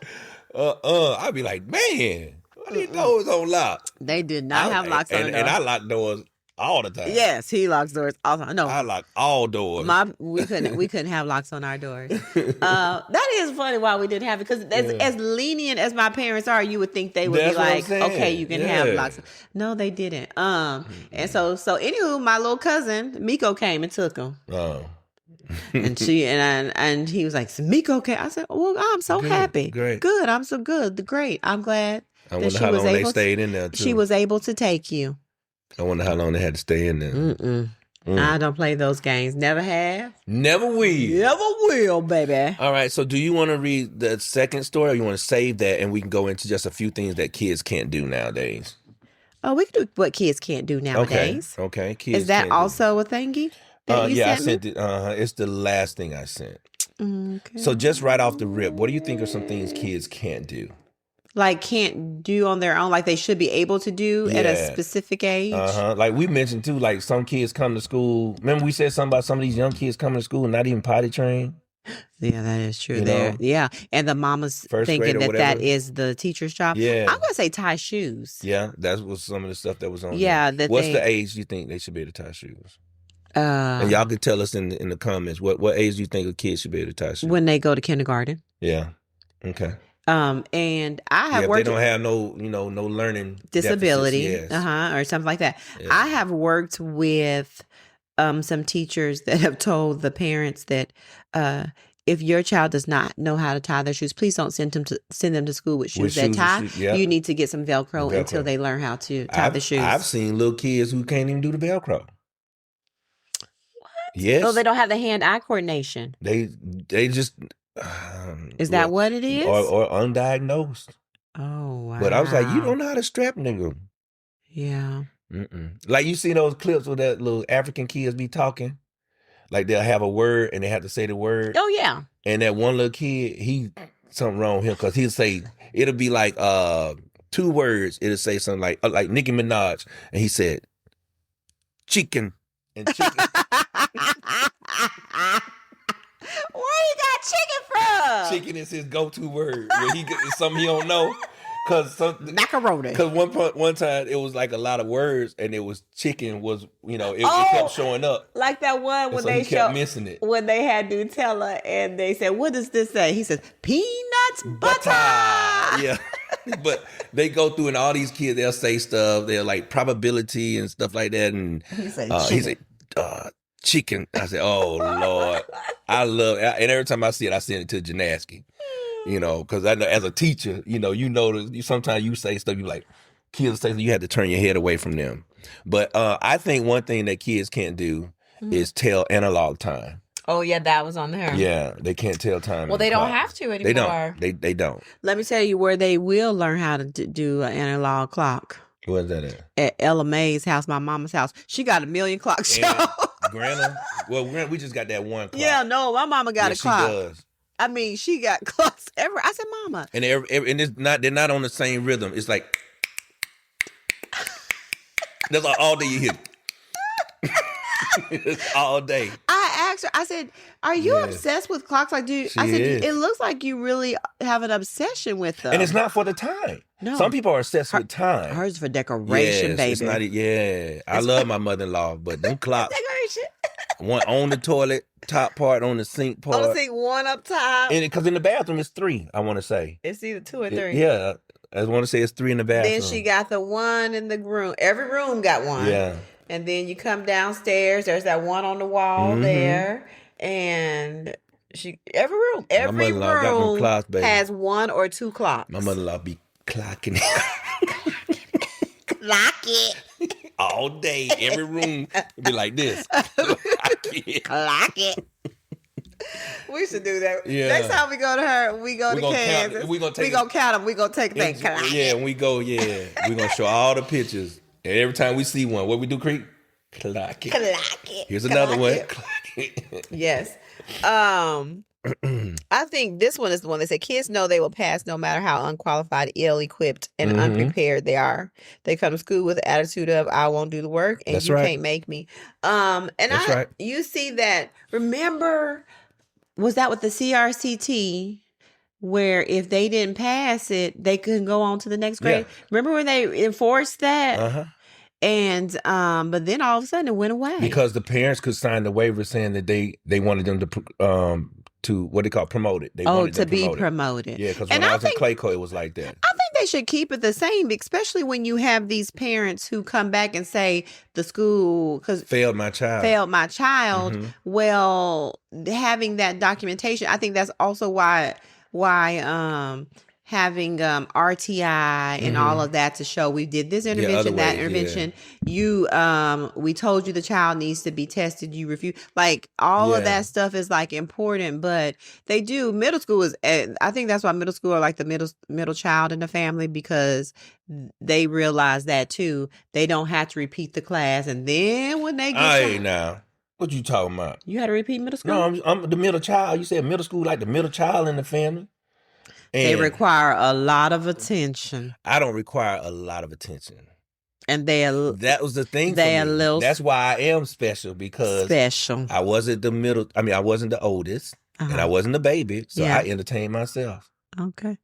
I'd be like, man, why these doors don't lock? They did not have locks on the door. And I lock doors all the time. Yes, he locks doors all the time. No, I lock all doors. We couldn't have locks on our doors. That is funny why we didn't have it, because as lenient as my parents are, you would think they would be like, okay, you can have locks. No, they didn't. And so anywho, my little cousin Miko came and took them. And she and he was like, Miko came. I said, well, I'm so happy. Great. Good. I'm so good. Great. I'm glad that she was able. They stayed in there too. She was able to take you. I wonder how long they had to stay in there. I don't play those games. Never have. Never will. Never will, baby. All right. So do you want to read the second story, or you want to save that and we can go into just a few things that kids can't do nowadays? Oh, we can do what kids can't do nowadays. Okay. Kids is that also a thingy? Yeah, I sent it. It's the last thing I sent. Okay. So just right off the rip, what do you think are some things kids can't do? Like can't do on their own, like they should be able to do at a specific age? Like we mentioned too, like some kids come to school. Remember we said something about some of these young kids coming to school and not even potty trained? Yeah, that is true. Yeah. And the mama's thinking that is the teacher's job. Yeah. I'm going to say tie shoes. Yeah, that was some of the stuff that was on there. What's the age you think they should be able to tie shoes? And y'all can tell us in the comments what age do you think a kid should be able to tie shoes? When they go to kindergarten. Yeah. Okay. And I have worked. They don't have no learning disability, yes. Or something like that. Yeah. I have worked with some teachers that have told the parents that if your child does not know how to tie their shoes, please don't send them to school with shoes that tie. You need to get some Velcro until they learn how to tie the shoes. I've seen little kids who can't even do the Velcro. What? Yes. Oh, they don't have the hand-eye coordination. They just. Is that what it is? Or undiagnosed. Oh, wow. But I was like, you don't know how to strap nigga. Yeah. Like you see those clips where that little African kids be talking? Like they'll have a word and they have to say the word. Oh, yeah. And that one little kid, something wrong with him because he'll say, it'll be like 2 words. It'll say something like Nicki Minaj. And he said, chicken. And chicken. Where you got chicken from? Chicken is his go-to word. When it's something he don't know. Macaroni. Because one time it was like a lot of words, and it was chicken was it kept showing up. Like that one when he kept missing it. When they had Nutella and they said, "What does this say?" He says, "Peanuts butter." Yeah, but they go through and all these kids they'll say stuff. They're like probability and stuff like that, and he said, chicken. I said, oh, Lord. I love it. And every time I see it, I send it to Janaski. Because I know as a teacher, sometimes you say stuff, you like, kids say, you have to turn your head away from them. But I think one thing that kids can't do is tell analog time. Oh, yeah, that was on there. Yeah, they can't tell time. Well, they don't have to anymore. They don't. Let me tell you where they will learn how to do an analog clock. Where's that at? At Ella Mae's house, my mama's house. She got a million clocks. Grandma? Well, we just got that one clock. Yeah, no, my mama got a clock. She does. I mean, she got clocks everywhere. I said, Mama. And they're not on the same rhythm. It's like that's all day you hear. It's all day. I asked her, I said, are you obsessed with clocks? Like, it looks like you really have an obsession with them. And it's not for the time. No. Some people are obsessed with time. Hers for decoration, baby. It's not. I love my mother-in-law, but them clocks. Decoration. One on the toilet, top part on the sink part. On the sink, one up top. And because in the bathroom it's 3, I want to say. It's either 2 or 3. Yeah. I want to say it's 3 in the bathroom. Then she got the one in the room. Every room got one. Yeah. And then you come downstairs. There's that one on the wall there, and every room clocks, has 1 or 2 clocks. My mother-in-law be clocking Clock it all day. Every room be like this. Clock it. We should do that. Yeah. Next time we go to her, we go to Kansas. We're going to count them. We're going to take things. Yeah, and we go, we're going to show all the pictures. And every time we see one, what we do, Creek? Clock it. Clock it. Here's another one. Clock it. Yes. I think this one is the one that said kids know they will pass no matter how unqualified, ill-equipped, and unprepared they are. They come to school with the attitude of I won't do the work and you can't make me. You see that. Remember, was that with the CRCT? Where if they didn't pass it, they couldn't go on to the next grade. Yeah. Remember when they enforced that? And but then all of a sudden it went away because the parents could sign the waiver saying that they wanted them to what they call promote it. They wanted to be promoted. Yeah, because when I was in Clayco, it was like that. I think they should keep it the same, especially when you have these parents who come back and say the school failed my child. Well, having that documentation, I think that's also why having RTI and all of that to show we did this intervention, that intervention. We told you the child needs to be tested. You refuse. Like all of that stuff is like important, but they do. Middle school is. I think that's why middle school are like the middle child in the family because they realize that too. They don't have to repeat the class, and then when they get now. What you talking about? You had to repeat middle school? No, I'm the middle child. You said middle school like the middle child in the family. And they require a lot of attention. I don't require a lot of attention. And that was the thing for me. That's why I am special because I wasn't the middle. I mean, I wasn't the oldest and I wasn't the baby. So I entertained myself. Okay.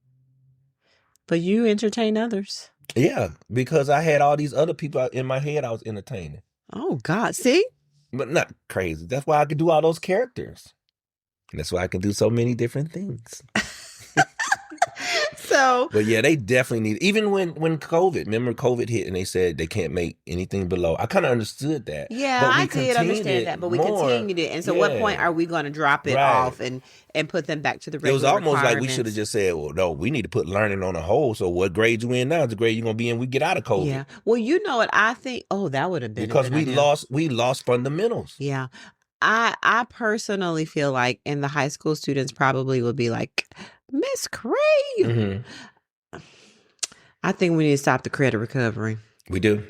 But you entertain others. Yeah, because I had all these other people in my head I was entertaining. Oh, God. See? But not crazy. That's why I could do all those characters. And that's why I can do so many different things. But yeah, they definitely need, even when COVID, remember COVID hit and they said they can't make anything below. I kind of understood that. Yeah, I did understand that, but we continued it. And so what point are we going to drop it off and put them back to the regular It was almost like we should have just said, well, no, we need to put learning on a hold. So what grade you in now is the grade you're going to be in. We get out of COVID. Yeah. Well, you know what I think? Oh, that would have been because we lost fundamentals. Yeah. I personally feel like, and the high school students probably would be like, Miss Cray. I think we need to stop the credit recovery. We do.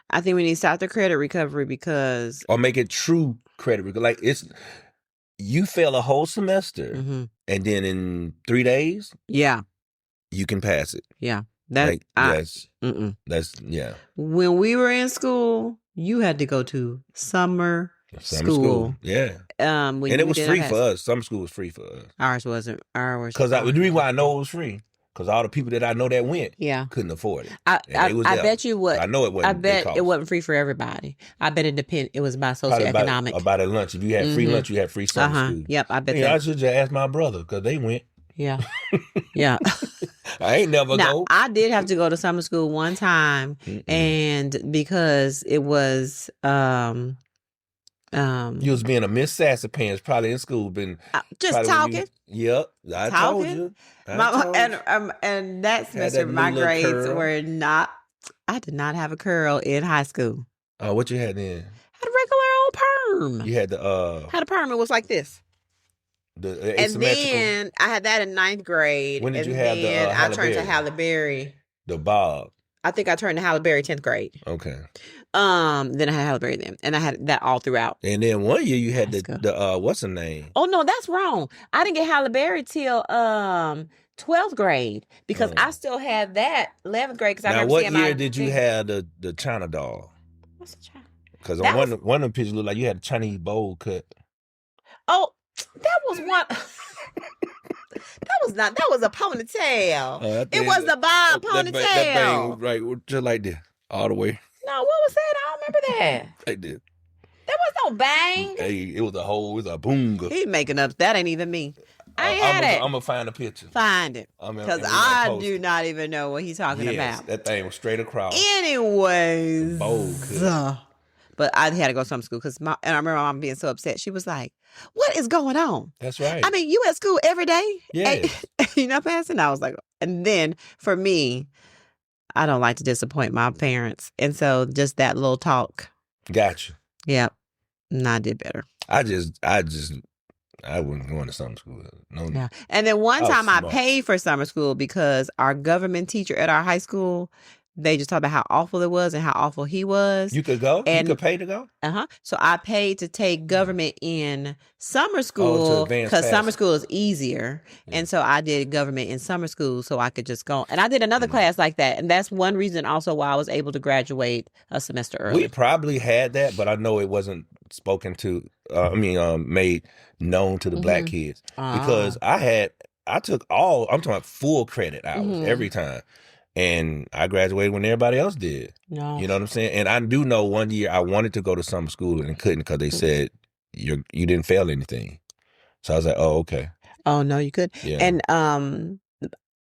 I think we need to stop the credit recovery because... Or make it true credit recovery. Like you fail a whole semester and then in 3 days... Yeah. You can pass it. Yeah. That's When we were in school, you had to go to summer school. Yeah. And it was free for us. Summer school was free for us. Ours wasn't. Because the reason why I know it was free, because all the people that I know that went couldn't afford it. I bet you what. I know it wasn't. I bet it wasn't free for everybody. I bet it was by socioeconomic. About a lunch. If you had free lunch, you had free summer school. Yep, I bet I should just ask my brother because they went. Yeah. Yeah. I ain't never go. I did have to go to summer school one time and because it was you was being a Miss Sassy Pants probably in school, been just talking. Yep, I told you. And that semester my grades were not. I did not have a curl in high school. Oh, what you had then? Had a regular old perm. You had the had a perm. It was like this. The and then I had that in 9th grade. When did you have the I turned to Halle Berry. The bob. I think I turned to Halle Berry 10th grade. Okay. Then I had Halle Berry then, and I had that all throughout. And then one year you had the what's her name? Oh no, that's wrong. I didn't get Halle Berry till 12th grade because I still had that 11th grade. Because I remember what year did you have the China doll? What's the China? Because on one of the pictures looked like you had a Chinese bowl cut. Oh, that was one. That was a ponytail. It was the bob ponytail. That bang was right, just like this, all the way. No, what was that? I don't remember that. They did. There was no bang. Hey, it was a boom. He making up. That ain't even me. I ain't had it. I'm gonna find a picture. Find it, because I do not even know what he's talking about. That thing was straight across. Anyways, bold but I had to go to some school and I remember my mom being so upset. She was like, "What is going on?" That's right. I mean, you at school every day? Yeah. You not passing? I was like, and then for me, I don't like to disappoint my parents, and so just that little talk. Gotcha. Yep. And I did better. I wasn't going to summer school. No. Yeah. And then one time I paid for summer school because our government teacher at our high school, they just talked about how awful it was and how awful he was. You could go? You could pay to go? So I paid to take government in summer school because summer school is easier. Yeah. And so I did government in summer school so I could just go. And I did another class like that. And that's one reason also why I was able to graduate a semester early. We probably had that, but I know it wasn't spoken to, made known to the black kids. Because I'm talking about full credit hours every time. And I graduated when everybody else did. No. You know what I'm saying? And I do know one year I wanted to go to summer school and couldn't because they said you didn't fail anything. So I was like, oh, okay. Oh, no, you could. Yeah. And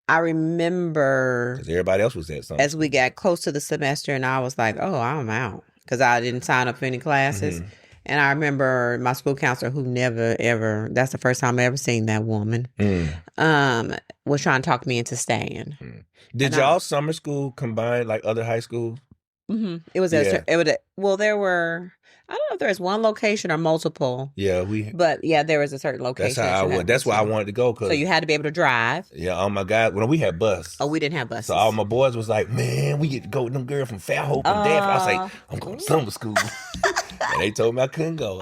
I remember because everybody else was at something. As we got close to the semester, and I was like, oh, I'm out because I didn't sign up for any classes. Mm-hmm. And I remember my school counselor, who never, ever, that's the first time I ever seen that woman, was trying to talk me into staying. Did y'all summer school combine like other high schools? Mm-hmm. It was, there were, I don't know if there was one location or multiple. Yeah, but yeah, there was a certain location. That's how I went. That's why I wanted to go. So you had to be able to drive. Yeah, all my guys, we had bus. Oh, we didn't have buses. So all my boys was like, man, we get to go with them girls from Fairhope and Daphne. I was like, I'm going to summer school. And they told me I couldn't go.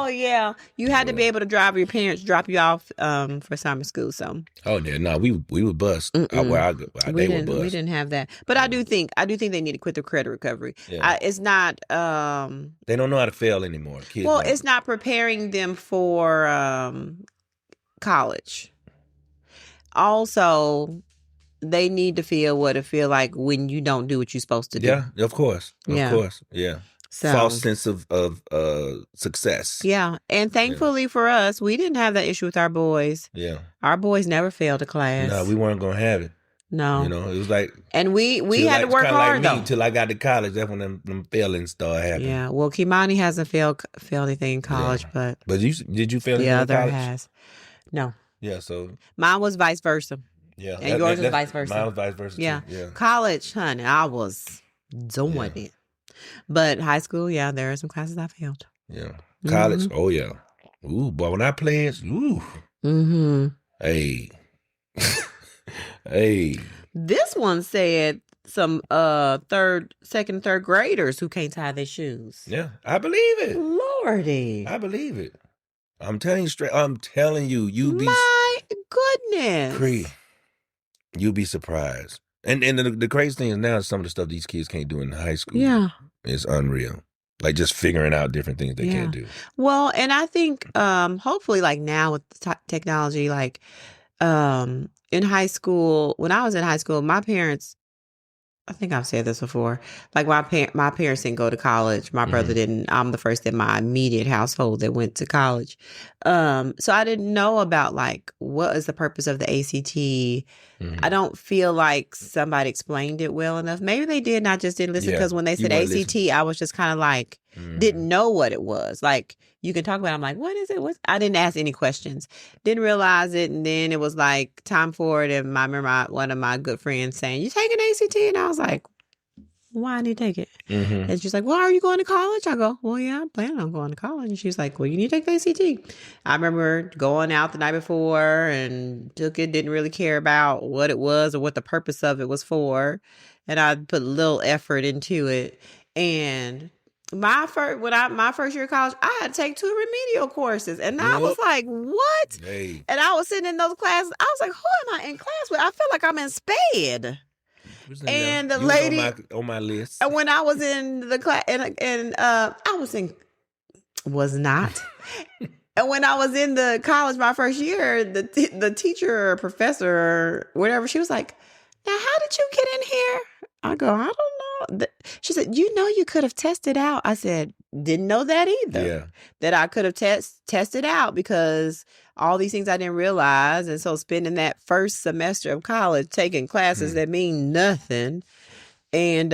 Yeah. You had to be able to drive. Your parents drop you off for summer school. So. Oh yeah, no, we were bused. They were bused. We didn't have that. But I do think they need to quit the credit recovery. Yeah. It's not. They don't know how to fail anymore. Kids it's not preparing them for college. Also, they need to feel what it feel like when you don't do what you're supposed to do. Yeah, of course. Of course. Yeah. So, false sense of success. Yeah. And thankfully for us, we didn't have that issue with our boys. Yeah. Our boys never failed a class. No, we weren't going to have it. No. You know, it was like. And we had to work hard, though. Until I got to college, that's when them failings started happening. Yeah. Well, Kimani hasn't failed anything in college, but. But did you fail anything in college? The other has. No. Yeah, so. Mine was vice versa. Yeah. And yours was vice versa. Mine was vice versa, yeah. Too. Yeah. College, honey, I was doing it. But high school, yeah, there are some classes I failed. Yeah. College, oh yeah. Ooh, boy, when I played, ooh. Mm-hmm. Hey. Hey. This one said some second, third graders who can't tie their shoes. Yeah, I believe it. Lordy. I believe it. I'm telling you straight. I'm telling you, my goodness. Cree, you'll be surprised. And the crazy thing is now some of the stuff these kids can't do in high school. Yeah. It's unreal. Like just figuring out different things they can't do. Well, and I think hopefully like now with technology, like in high school, when I was in high school, my parents, I think I've said this before, like my parents didn't go to college. My brother didn't. I'm the first in my immediate household that went to college. So I didn't know about like what is the purpose of the ACT. I don't feel like somebody explained it well enough. Maybe they did, and I just didn't listen because when they said ACT, I was just kind of like, didn't know what it was. Like you can talk about it. I'm like, what is it? I didn't ask any questions. Didn't realize it. And then it was like time for it. And I remember one of my good friends saying, you taking ACT? And I was like, why did you take it? And she's like, well, are you going to college? I go, well, yeah, I'm planning on going to college. And she's like, well, you need to take the ACT. I remember going out the night before and took it, didn't really care about what it was or what the purpose of it was for. And I put a little effort into it. And my first year of college, I had to take 2 remedial courses. And I was like, what? Hey. And I was sitting in those classes. I was like, who am I in class with? I feel like I'm in SPED. And the lady on my list. And when I was in the class, and I was not. And when I was in the college my first year, the teacher or professor or whatever, she was like, "Now, how did you get in here?" I go, "I don't know." She said, "You know, you could have tested out." I said, didn't know that either. Yeah. That I could have tested out, because all these things I didn't realize. And so spending that first semester of college taking classes that mean nothing. And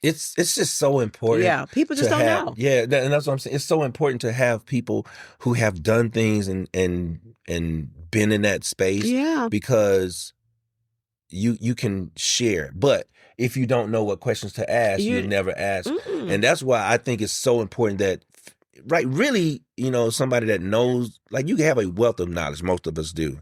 it's just so important. Yeah, people just don't know. Yeah, and that's what I'm saying. It's so important to have people who have done things and been in that space. Yeah. Because you can share. But if you don't know what questions to ask, you never ask. And that's why I think it's so important that, right, really, somebody that knows, like, you can have a wealth of knowledge. Most of us do.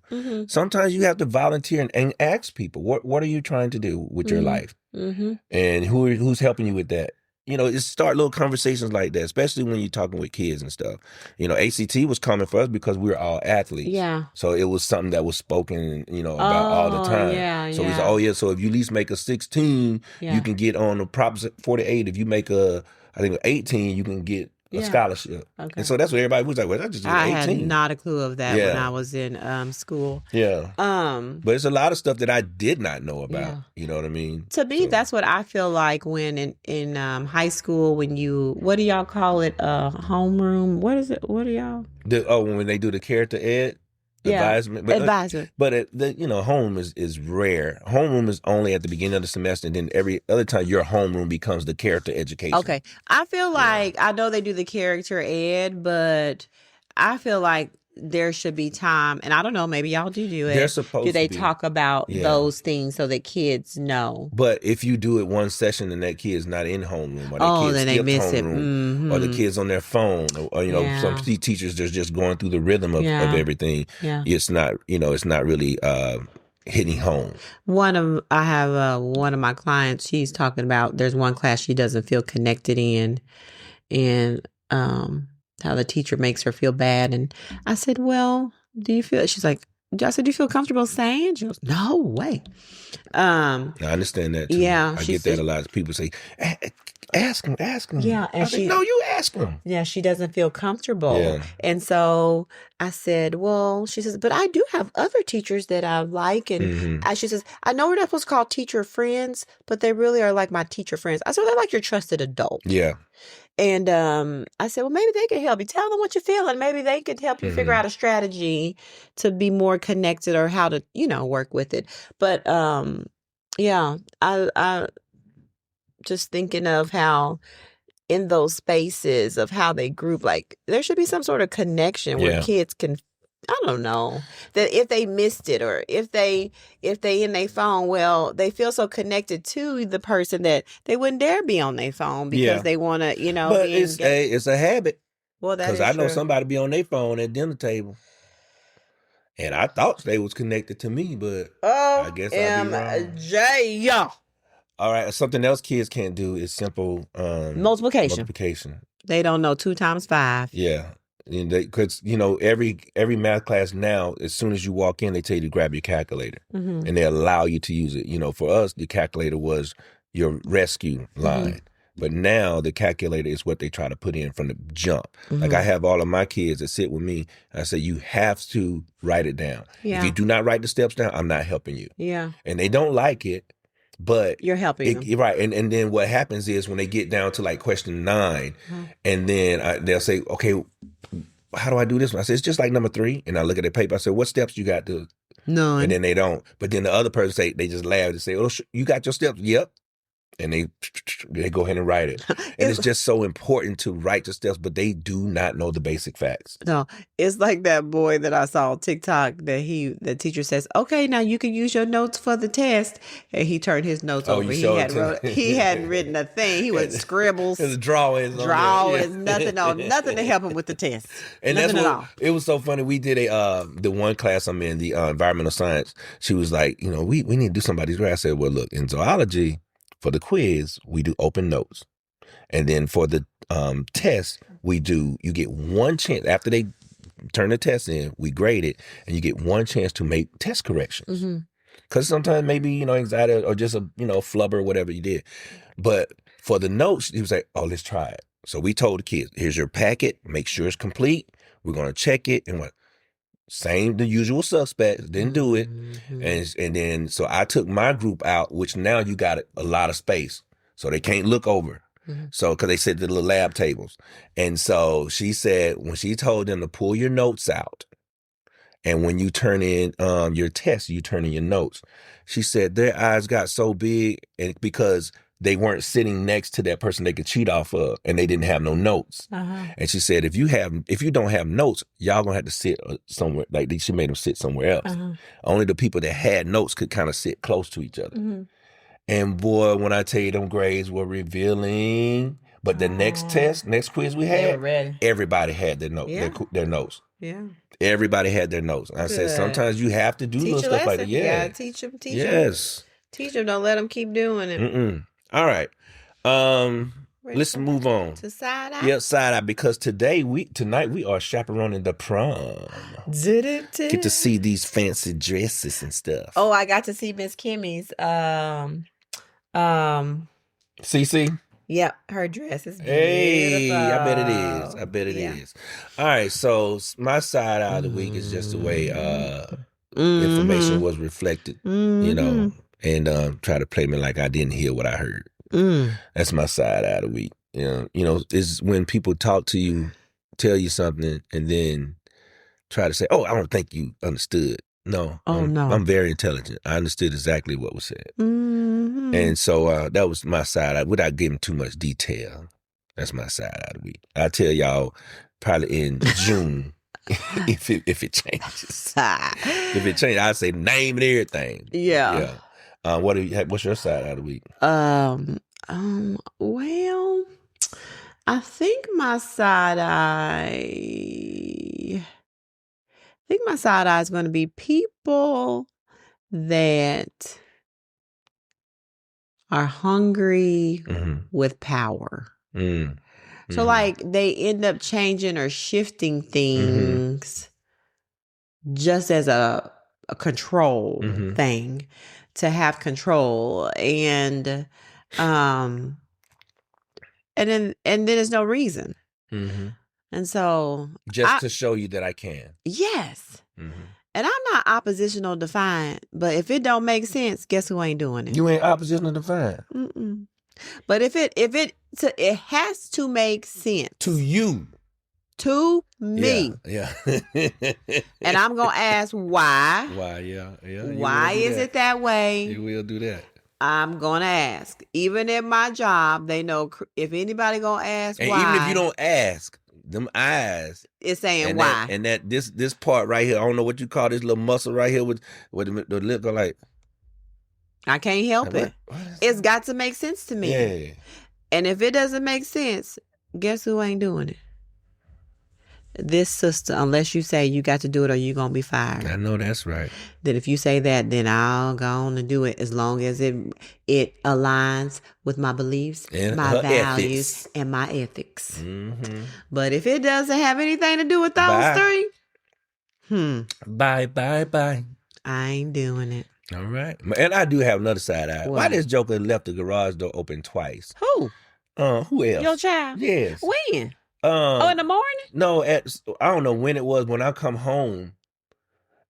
Sometimes you have to volunteer and ask people, what are you trying to do with your life? And who's helping you with that? Just start little conversations like that, especially when you're talking with kids and stuff. ACT was coming for us because we were all athletes. Yeah. So it was something that was spoken, about all the time. Yeah, so we said, so if you at least make a 16, you can get on the Prop 48. If you make I think 18, you can get a scholarship. Okay. And so that's what everybody was like, well, I just did 18. I had not a clue of that when I was in school. Yeah. But it's a lot of stuff that I did not know about. Yeah. You know what I mean? To me, that's what I feel like when in high school, when what do y'all call it? Homeroom? What is it? What do y'all? When they do the character ed? Advisement. Advisement. But home is rare. Homeroom is only at the beginning of the semester, and then every other time your homeroom becomes the character education. Okay. I feel like, I know they do the character ed, but I feel like there should be time, and I don't know, maybe y'all do it. They're supposed to. Do they talk about those things so that kids know? But if you do it one session and that kid's not in homeroom, or the kids then they miss homeroom, it. Or the kid's on their phone, or some teachers are just going through the rhythm of everything. Yeah. It's not, it's not really hitting home. I have one of my clients, she's talking about there's one class she doesn't feel connected in, and how the teacher makes her feel bad. And I said, well, do you feel, she's like, I said, do you feel comfortable saying? She goes, no way. I understand that too. Yeah. I get that a lot. People say, ask him. Yeah. And no, you ask him. Yeah. She doesn't feel comfortable. Yeah. And so I said, well, she says, but I do have other teachers that I like. And she says, I know we're not supposed to call teacher friends, but they really are like my teacher friends. I said, they're like your trusted adult. Yeah. And I said, well, maybe they can help you. Tell them what you're feeling. Maybe they could help you figure out a strategy to be more connected, or how to, work with it. But I just thinking of how in those spaces of how they group, like there should be some sort of connection where kids can, I don't know, that if they missed it, or if they in their phone, well, they feel so connected to the person that they wouldn't dare be on their phone because they want to, But it's a habit. Well, that's because I know somebody be on their phone at dinner table, and I thought they was connected to me, but I guess I be wrong. All right, something else kids can't do is simple multiplication. They don't know 2 times 5. Yeah. Because every math class now, as soon as you walk in, they tell you to grab your calculator, and they allow you to use it. For us, the calculator was your rescue line, but now the calculator is what they try to put in from the jump. Like I have all of my kids that sit with me. I say you have to write it down. Yeah. If you do not write the steps down, I'm not helping you. Yeah, and they don't like it. But you're helping them. Right. And then what happens is when they get down to like question 9, and then they'll say, okay, how do I do this one? I say, it's just like number 3. And I look at the paper. I say, what steps you got to? None. And then they don't. But then the other person say, they just laugh and say, oh, you got your steps? Yep. And they go ahead and write it. And it's just so important to write the steps, but they do not know the basic facts. No, it's like that boy that I saw on TikTok that the teacher says, okay, now you can use your notes for the test. And he turned his notes over. He hadn't written a thing. He was scribbles. It was drawings, nothing to help him with the test. And nothing that's at all. It was so funny. We did the one class I'm in, the environmental science. She was like, we need to do somebody's grade. I said, well, look, in zoology, for the quiz, we do open notes. And then for the test, you get one chance. After they turn the test in, we grade it, and you get one chance to make test corrections. Because sometimes maybe, anxiety or just a, flubber or whatever you did. But for the notes, he was like, oh, let's try it. So we told the kids, here's your packet. Make sure it's complete. We're going to check it. And the usual suspects didn't do it. And then, so I took my group out, which now you got a lot of space. So they can't look over. So, because they sit at the little lab tables. And so she said when she told them to pull your notes out, and when you turn in your test, you turn in your notes. She said their eyes got so big and because they weren't sitting next to that person they could cheat off of, and they didn't have no notes. And she said, if you don't have notes, y'all gonna have to sit somewhere. Like she made them sit somewhere else. Only the people that had notes could kind of sit close to each other. And boy, when I tell you them grades were revealing, but the next quiz we had, everybody had their notes. Yeah. Everybody had their notes. I said, sometimes you have to do little stuff like that. Yeah. Teach them. Yes. Teach them. Don't let them keep doing it. All right. Let's move on to side eye. Yeah, side eye, because tonight we are chaperoning the prom. Get to see these fancy dresses and stuff. Oh, I got to see Miss Kimmy's CC. Yep, her dress is beautiful. Hey, I bet it is. All right, so my side eye of the week is just the way information was reflected, and try to play me like I didn't hear what I heard. That's my side eye of the week. Is when people talk to you, tell you something, and then try to say, "Oh, I don't think you understood." No, I'm very intelligent. I understood exactly what was said, and so that was my side eye. Without giving too much detail, that's my side eye of the week. I'll tell y'all probably in June if it changes. If it changes, I'll say name and everything. Yeah. What's your side eye of the week? Well, I think my side eye is going to be people that are hungry with power. So like they end up changing or shifting things just as a control thing, to have control, and then there's no reason. And so to show you that I can. Yes. And I'm not oppositional defiant, but if it don't make sense, guess who ain't doing it? You ain't oppositional defiant. But if it has to make sense to you, to me, yeah. And I'm gonna ask why. Why? Yeah. Why is it that way? You will do that. I'm gonna ask. Even at my job, they know if anybody gonna ask and why. Even if you don't ask, them eyes, it's saying why. This part right here, I don't know what you call this little muscle right here with the lip are like. I can't help it. It's got to make sense to me. Yeah. And if it doesn't make sense, guess who ain't doing it? This sister, unless you say you got to do it or you're going to be fired. I know that's right. Then if you say that, then I'll go on and do it as long as it aligns with my beliefs, and my values, ethics. And my ethics. But if it doesn't have anything to do with those three, bye. I ain't doing it. All right. And I do have another side eye. Why this joker left the garage door open twice? Who? Who else? Your child? Yes. When? In the morning? No, I don't know when it was. When I come home,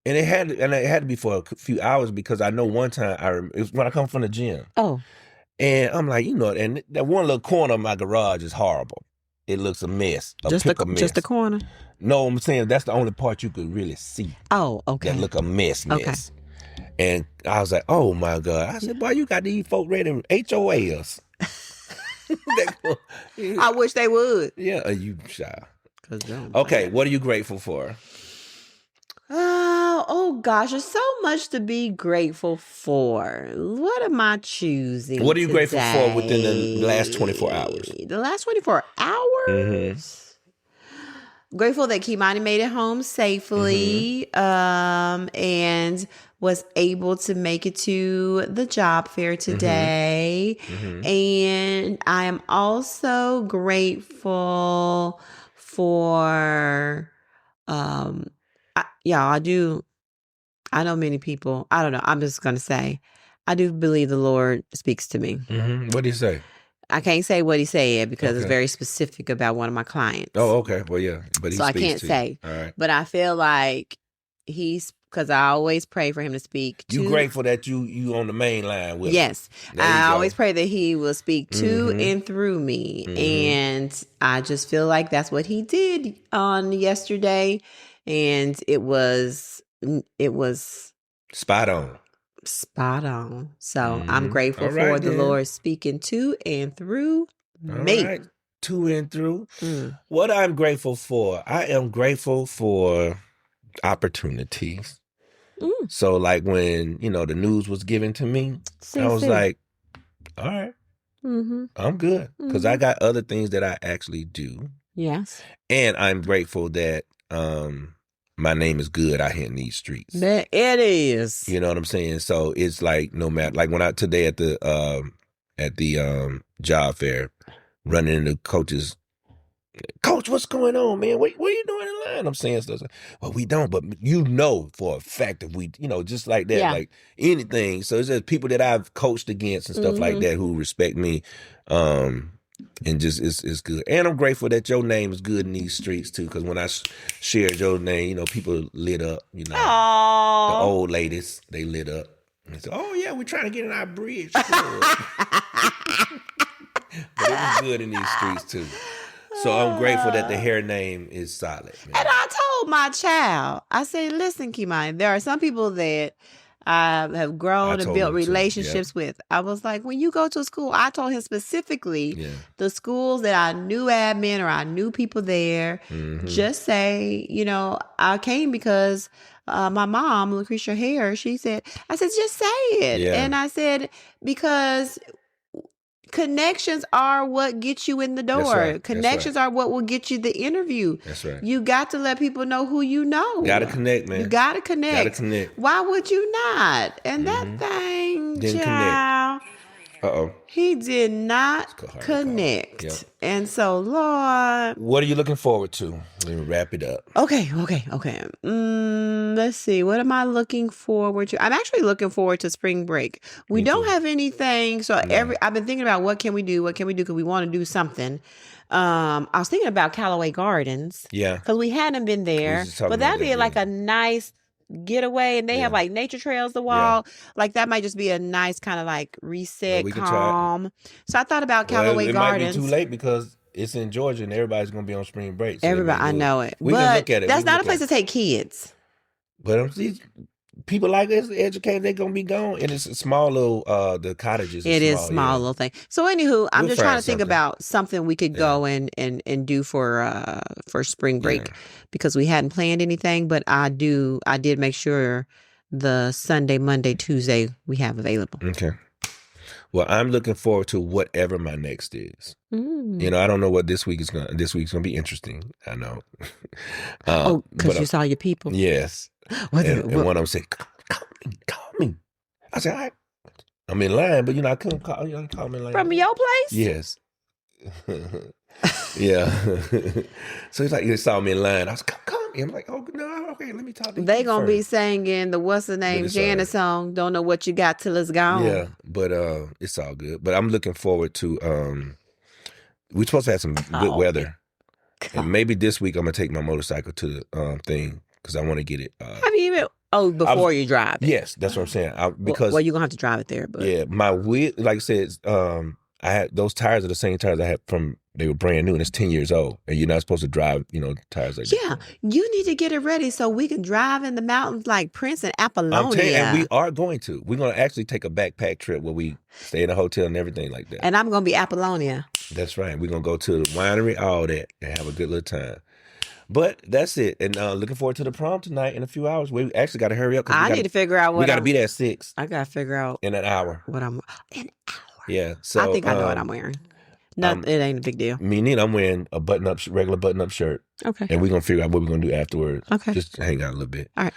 and it had to be for a few hours, because I know one time it was when I come from the gym. Oh, and I'm like, and that one little corner of my garage is horrible. It looks a mess. Just the corner. No, I'm saying that's the only part you could really see. Oh, okay. That look a mess. Okay. And I was like, oh my God. I said, boy, you got these folk ready HOAs. I wish they would. Yeah, you shy. Okay, what are you grateful for? Oh gosh, there's so much to be grateful for. What am I choosing? What are you grateful for within the last 24 hours? The last 24 hours? Grateful that Kimani made it home safely, and was able to make it to the job fair today. And I am also grateful for, I know many people, I don't know, I'm just going to say, I do believe the Lord speaks to me. What did he say? I can't say what he said because it's very specific about one of my clients. Oh, okay. Well, yeah. But so I can't say. All right. But I feel like he's because I always pray for him to speak. You grateful that you on the main line with yes. I always pray that he will speak to and through me. And I just feel like that's what he did on yesterday. And it was spot on. So I'm grateful for the Lord speaking to and through me. All right. To and through. What I'm grateful for, I am grateful for opportunities. So like when, the news was given to me, I was like, all right, I'm good. Because I got other things that I actually do. Yes. And I'm grateful that my name is good out here in these streets. It is. You know what I'm saying? So it's like no matter, like when I today at the job fair, running into coaches, Coach, what's going on, man? What are you doing in line? I'm saying stuff. Well, we don't, but for a fact if we, just like that, like anything. So it's just people that I've coached against and stuff like that who respect me. And just it's good. And I'm grateful that your name is good in these streets too, because when I shared your name, people lit up, the old ladies, they lit up. And said, oh yeah, we're trying to get in our bridge. But it was good in these streets too. So I'm grateful that the hair name is solid. Man. And I told my child, I said, listen, Kimani, there are some people that I have grown and built relationships with. I was like, when you go to a school, I told him specifically the schools that I knew admin or I knew people there, just say, I came because my mom, Lucretia Hare, she said, I said, just say it. Yeah. And I said, because connections are what get you in the door. Right. Connections are what will get you the interview. That's right. You got to let people know who you know. Got to connect, man. You got to connect. Why would you not? And that thing, didn't child, connect. Uh-oh. He did not connect. Yep. And so, Lord. What are you looking forward to? Let me wrap it up. Okay. Let's see. What am I looking forward to? I'm actually looking forward to spring break. We don't have anything. So I've been thinking about what can we do? Because we want to do something. I was thinking about Callaway Gardens. Yeah. Because we hadn't been there. But that'd be like a nice getaway, and they have like nature trails to walk. Like that might just be a nice kind of like reset, calm. So I thought about Callaway Gardens. It might be too late because it's in Georgia and everybody's going to be on spring break. So everybody, I know it. We can look at it. That's not a place to take kids. But people like us, educated, they're going to be gone. And it's a small little, the cottages. It is small little thing. So anywho, I'm just trying to think about something we could go and do for spring break because we hadn't planned anything, but I did make sure the Sunday, Monday, Tuesday we have available. Okay. Well, I'm looking forward to whatever my next is. I don't know what this week is going to, this week's going to be interesting. I know. Because you saw your people. Yes. And one of them said, call me. I said, all right. I'm in line, but I couldn't call you. Call me in line. From your place? Yes. Yeah. So he's like, you saw me in line. I was like, call me. I'm like, oh, no, okay, let me talk to you. They going to be singing the what's the name, Janet song, Don't Know What You Got Till It's Gone. Yeah, but it's all good. But I'm looking forward to, we're supposed to have some good weather. And maybe this week I'm going to take my motorcycle to the thing. Because I want to get it. Have you even? Before you drive it? Yes, that's what I'm saying. Because you're going to have to drive it there. But yeah, my wheel, like I said, I had those tires are the same tires I had they were brand new and it's 10 years old. And you're not supposed to drive, tires like that. Yeah, you need to get it ready so we can drive in the mountains like Prince and Apollonia. I'm telling you, and we are going to. We're going to actually take a backpack trip where we stay in a hotel and everything like that. And I'm going to be Apollonia. That's right. We're going to go to the winery, all that, and have a good little time. But that's it. And looking forward to the prom tonight in a few hours. We actually got to hurry up. I need to figure out what we got to be there at 6. I got to figure out in an hour. What I'm an hour. Yeah. So I think I know what I'm wearing. It ain't a big deal. Me neither. I'm wearing a regular button-up shirt. Okay. And we're going to figure out what we're going to do afterwards. Okay. Just hang out a little bit. All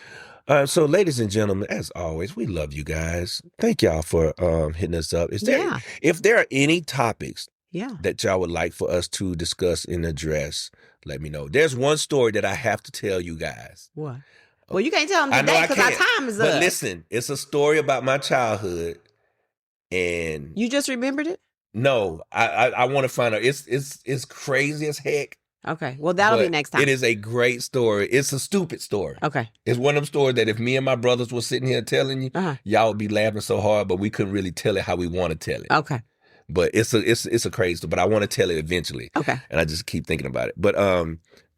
right. So, ladies and gentlemen, as always, we love you guys. Thank y'all for hitting us up. If there are any topics that y'all would like for us to discuss and address, let me know. There's one story that I have to tell you guys. What? Well, you can't tell them today because our time is up. But listen, it's a story about my childhood, and you just remembered it. No, I want to find out. It's crazy as heck. Okay. Well, that'll be next time. It is a great story. It's a stupid story. Okay. It's one of them stories that if me and my brothers were sitting here telling you, y'all would be laughing so hard, but we couldn't really tell it how we want to tell it. Okay. But it's a crazy story, but I want to tell it eventually. Okay. And I just keep thinking about it. But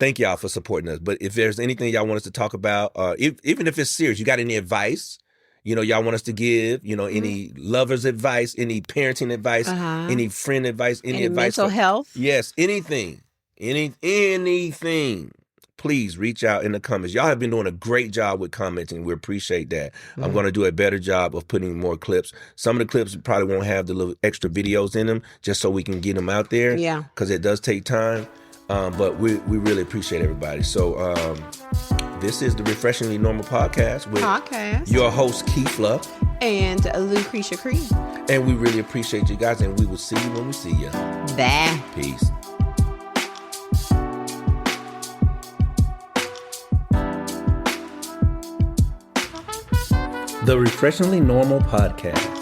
thank y'all for supporting us. But if there's anything y'all want us to talk about, even if it's serious, you got any advice, y'all want us to give, any lovers advice, any parenting advice, any friend advice, any advice. Mental health? Yes, anything. Anything. Please reach out in the comments. Y'all have been doing a great job with commenting. We appreciate that. I'm going to do a better job of putting more clips. Some of the clips probably won't have the little extra videos in them just so we can get them out there. Yeah. Because it does take time. But we really appreciate everybody. So this is the Refreshingly Normal Podcast with your host, Keith Love. And Lucretia Creed. And we really appreciate you guys. And we will see you when we see you. Bye. Peace. The Refreshingly Normal Podcast.